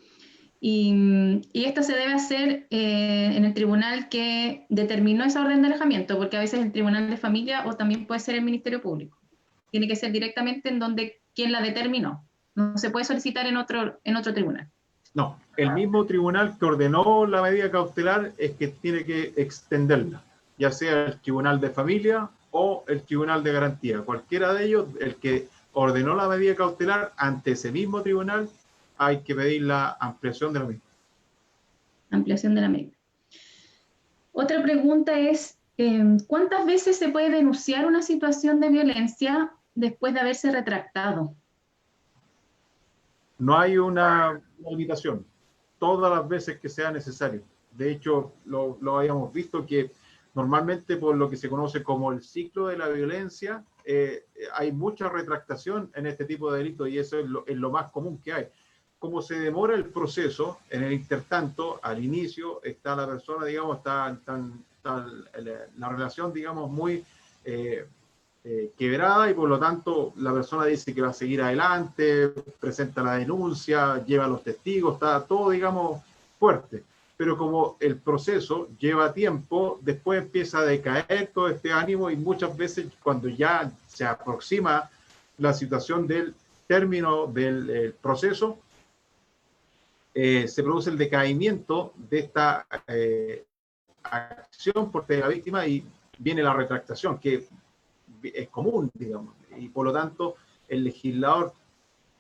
C: Y esto se debe hacer en el tribunal que determinó esa orden de alejamiento, porque a veces el tribunal de familia o también puede ser el Ministerio Público. Tiene que ser directamente en donde quien la determinó. No se puede solicitar en otro tribunal.
D: No, el mismo tribunal que ordenó la medida cautelar es que tiene que extenderla, ya sea el tribunal de familia o el tribunal de garantía. Cualquiera de ellos, el que ordenó la medida cautelar ante ese mismo tribunal, hay que pedir la ampliación de la misma.
C: Ampliación de la medida. Otra pregunta es, ¿cuántas veces se puede denunciar una situación de violencia después de haberse retractado?
D: No hay una limitación, todas las veces que sea necesario. De hecho, lo habíamos visto que normalmente por lo que se conoce como el ciclo de la violencia, hay mucha retractación en este tipo de delitos y eso es lo más común que hay. Como se demora el proceso, en el intertanto, al inicio está la persona, digamos, está la relación, digamos, muy quebrada y por lo tanto la persona dice que va a seguir adelante, presenta la denuncia, lleva a los testigos, está todo, digamos, fuerte. Pero como el proceso lleva tiempo, después empieza a decaer todo este ánimo y muchas veces cuando ya se aproxima la situación del término del proceso, se produce el decaimiento de esta acción por parte de la víctima y viene la retractación, que es común, digamos, y por lo tanto el legislador,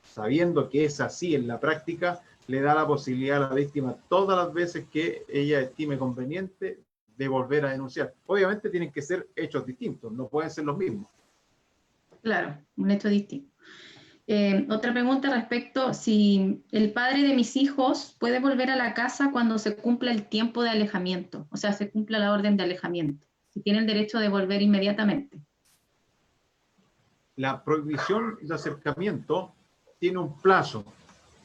D: sabiendo que es así en la práctica, le da la posibilidad a la víctima todas las veces que ella estime conveniente de volver a denunciar. Obviamente tienen que ser hechos distintos, no pueden ser los mismos.
C: Claro, un hecho distinto. Otra pregunta respecto si el padre de mis hijos puede volver a la casa cuando se cumpla el tiempo de alejamiento, o sea, se cumpla la orden de alejamiento, si tiene el derecho de volver inmediatamente.
D: La prohibición de acercamiento tiene un plazo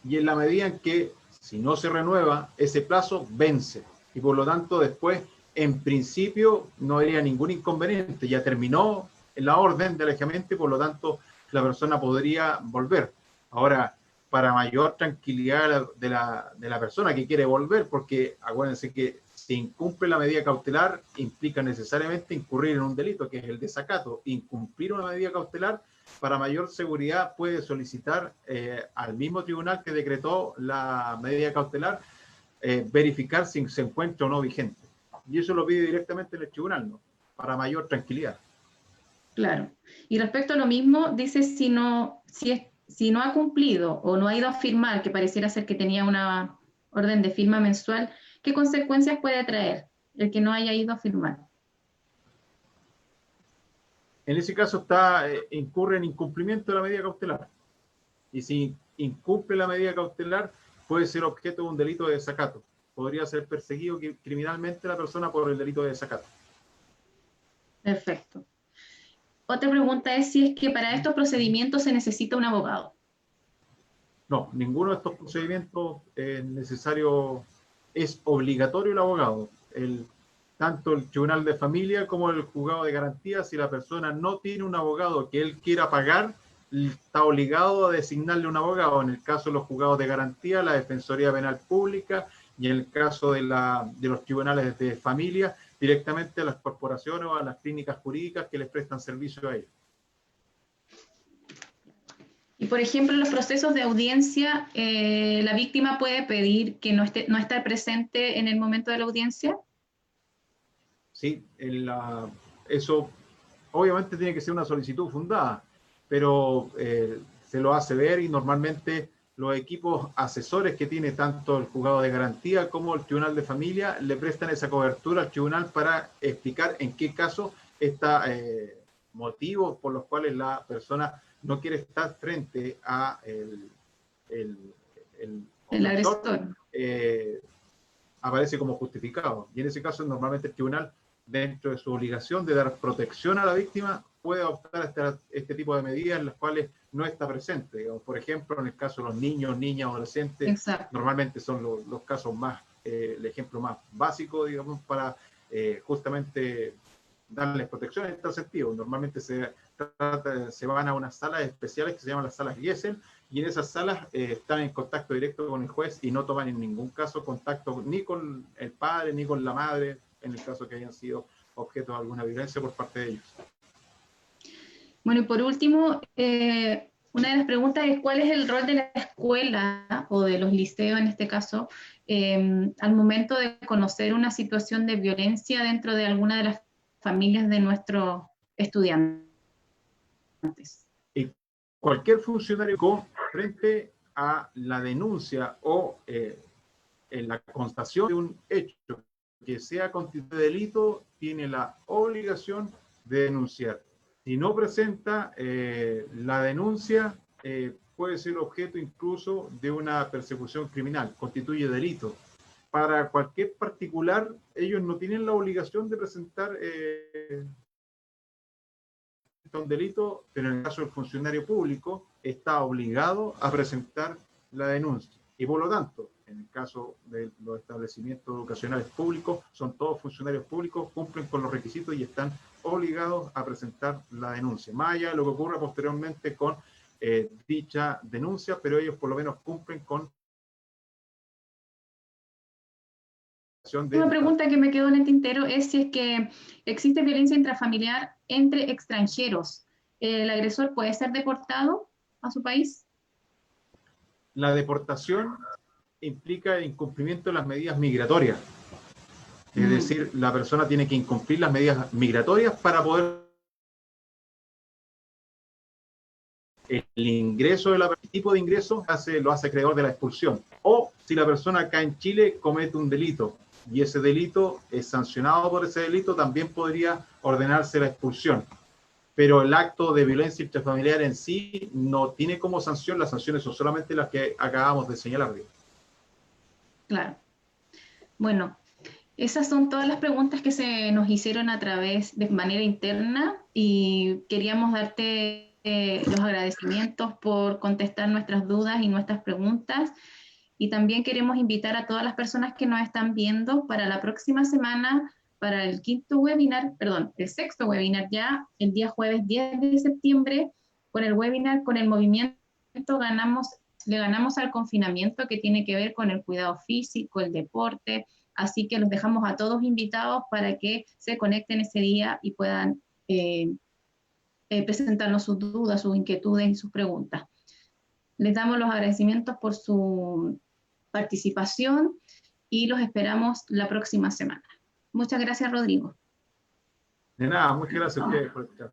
D: y en la medida en que si no se renueva, ese plazo vence y por lo tanto después, en principio, no habría ningún inconveniente, ya terminó la orden de alejamiento y por lo tanto la persona podría volver. Ahora, para mayor tranquilidad de la persona que quiere volver, porque acuérdense que si incumple la medida cautelar implica necesariamente incurrir en un delito, que es el desacato. Incumplir una medida cautelar, para mayor seguridad, puede solicitar al mismo tribunal que decretó la medida cautelar verificar si se encuentra o no vigente. Y eso lo pide directamente en el tribunal, ¿no? Para mayor tranquilidad.
C: Claro. Y respecto a lo mismo, dice si no ha cumplido o no ha ido a firmar, que pareciera ser que tenía una orden de firma mensual, ¿qué consecuencias puede traer el que no haya ido a firmar?
D: En ese caso incurre en incumplimiento de la medida cautelar. Y si incumple la medida cautelar, puede ser objeto de un delito de desacato. Podría ser perseguido criminalmente la persona por el delito de desacato.
C: Perfecto. Otra pregunta es si es que para estos procedimientos se necesita un abogado.
D: No, ninguno de estos procedimientos es necesario, es obligatorio el abogado. Tanto el tribunal de familia como el juzgado de garantía, si la persona no tiene un abogado que él quiera pagar, está obligado a designarle un abogado. En el caso de los juzgados de garantía, la Defensoría Penal Pública, y en el caso de los tribunales de familia, directamente a las corporaciones o a las clínicas jurídicas que les prestan servicio a ellos.
C: Y por ejemplo, en los procesos de audiencia, ¿la víctima puede pedir que no esté presente en el momento de la audiencia?
D: Sí, eso obviamente tiene que ser una solicitud fundada, pero se lo hace ver, y normalmente los equipos asesores que tiene tanto el juzgado de garantía como el tribunal de familia le prestan esa cobertura al tribunal para explicar en qué caso está motivos por los cuales la persona no quiere estar frente a
C: el agresor.
D: Aparece como justificado. Y en ese caso, normalmente el tribunal, dentro de su obligación de dar protección a la víctima, puede adoptar este tipo de medidas en las cuales no está presente. Por ejemplo, en el caso de los niños, niñas, adolescentes,
C: Exacto.
D: Normalmente son los casos más, el ejemplo más básico, digamos, para justamente darles protección en este sentido. Normalmente se van a unas salas especiales que se llaman las salas Gesell, y en esas salas están en contacto directo con el juez y no toman en ningún caso contacto ni con el padre ni con la madre, en el caso que hayan sido objeto de alguna violencia por parte de ellos.
C: Bueno, y por último, una de las preguntas es ¿cuál es el rol de la escuela o de los liceos en este caso al momento de conocer una situación de violencia dentro de alguna de las familias de nuestros estudiantes?
D: Y cualquier funcionario frente a la denuncia o en la constatación de un hecho que sea constitutivo de delito, tiene la obligación de denunciar. Si no presenta la denuncia, puede ser objeto incluso de una persecución criminal, constituye delito. Para cualquier particular, ellos no tienen la obligación de presentar un delito, pero en el caso del funcionario público está obligado a presentar la denuncia. Y por lo tanto, en el caso de los establecimientos educacionales públicos, son todos funcionarios públicos, cumplen con los requisitos y están obligados a presentar la denuncia. Más allá de lo que ocurra posteriormente con dicha denuncia, pero ellos por lo menos cumplen con...
C: Una pregunta que me quedó en el tintero es si es que existe violencia intrafamiliar entre extranjeros. ¿El agresor puede ser deportado a su país?
D: La deportación implica el incumplimiento de las medidas migratorias. Es decir, la persona tiene que incumplir las medidas migratorias para poder... El ingreso del tipo de ingreso lo hace acreedor de la expulsión. O si la persona acá en Chile comete un delito y ese delito es sancionado por ese delito, también podría ordenarse la expulsión. Pero el acto de violencia intrafamiliar en sí no tiene como sanción, las sanciones son solamente las que acabamos de señalar.
C: Claro. Bueno, esas son todas las preguntas que se nos hicieron de manera interna, y queríamos darte los agradecimientos por contestar nuestras dudas y nuestras preguntas, y también queremos invitar a todas las personas que nos están viendo para la próxima semana, para el sexto webinar ya, el día jueves 10 de septiembre, con el webinar con el movimiento Le ganamos al confinamiento, que tiene que ver con el cuidado físico, el deporte, así que los dejamos a todos invitados para que se conecten ese día y puedan presentarnos sus dudas, sus inquietudes y sus preguntas. Les damos los agradecimientos por su participación y los esperamos la próxima semana. Muchas gracias, Rodrigo.
D: De nada, muchas gracias a ustedes por escuchar.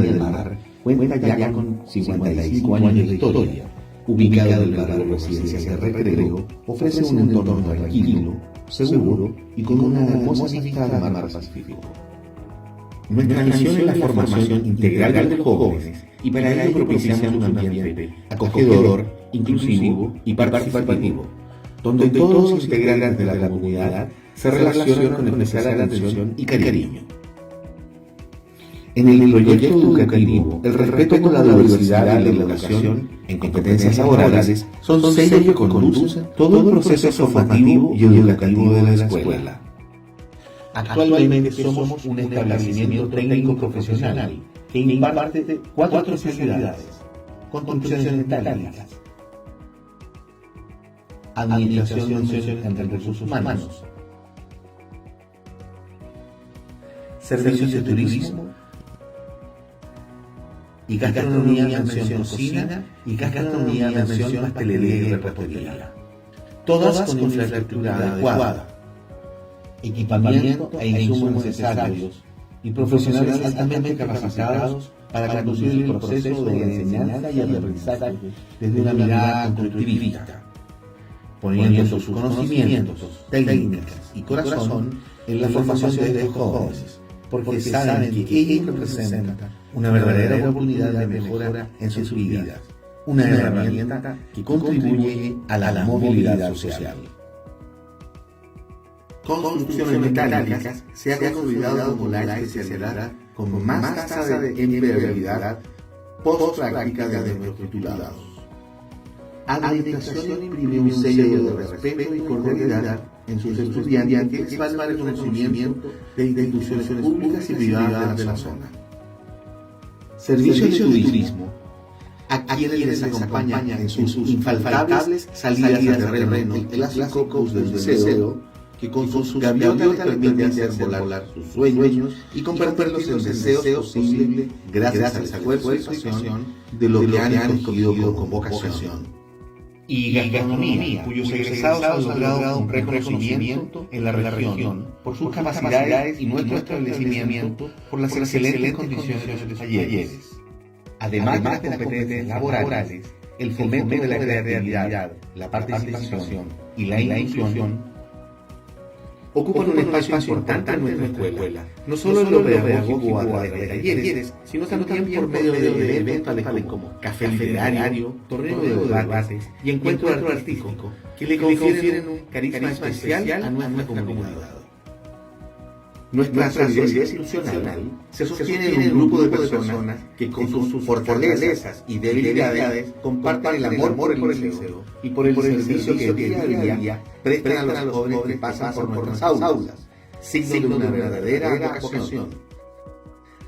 E: del Mar cuenta ya con 55 años de historia. Ubicado en el barrio residencial de Recreo, ofrece un entorno tranquilo, seguro y con una hermosa vista al mar Pacífico. Nuestra misión es la formación integral de los jóvenes y para ello propiciamos un ambiente acogedor, inclusivo y participativo, donde todos los integrantes de la comunidad se relacionan con especial atención y cariño. En el proyecto educativo, el respeto con la diversidad y la educación en competencias laborales son sellos que conducen todo el proceso formativo y educativo de la escuela. Actualmente somos un establecimiento técnico profesional que imparte 4 especialidades: construcciones metálicas, administración de recursos humanos, servicios de turismo y gastronomía, mención cocina y gastronomía, mención pastelería y repostería. Todas con infraestructura adecuada, equipamiento e insumos necesarios y profesionales altamente capacitados para conducir el proceso de enseñanza y aprendizaje desde una mirada constructivista, poniendo sus conocimientos, técnicas y corazón en la formación de estos jóvenes, porque saben que ellos representan una verdadera oportunidad de mejora en sus vidas, una herramienta que contribuye a la movilidad social. Construcciones metálicas se ha consolidado como la especialidad con más tasa de empleabilidad post-práctica de nuestros titulados. Administración imprime un sello de respeto y cordialidad en sus estudiantes que respalda el reconocimiento de instituciones públicas y privadas de la zona. Servicios de turismo a quienes acompañan en sus infaltables salidas de terreno, el clásico bus del deseo, que con sus gaviotas permite hacer volar sus sueños y convertirlos en deseos posibles gracias al esfuerzo y pasión de lo que han escogido como vocación. Y gastronomía, cuyos egresados han logrado un reconocimiento en la región por sus capacidades y nuestro establecimiento por las excelentes condiciones de los talleres. Además de las competencias laborales, el fomento de la creatividad, la participación y la inclusión ocupan un espacio importante en nuestra escuela, no solo en lo pedagógico a través de talleres, sino también por medio de eventos tales como café literario, torneo de debates y encuentro artístico, que le confieren un carisma especial a nuestra comunidad. Nuestra sociedad institucional se sostiene en un grupo de personas que con sus fortalezas y debilidades comparten el amor por el liceo y por el servicio que día a día prestan a los jóvenes que pasan por nuestras aulas, signo de una verdadera vocación.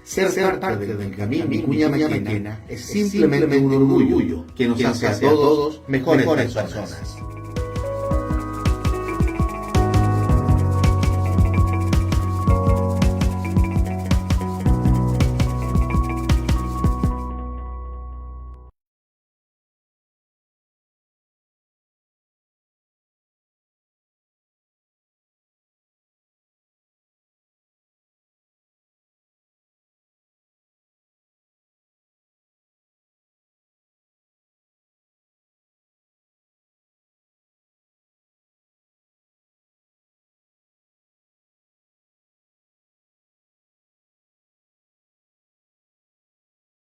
E: Ser parte del Benjamín Vicuña Maquena es simplemente un orgullo que nos hace a todos mejores personas.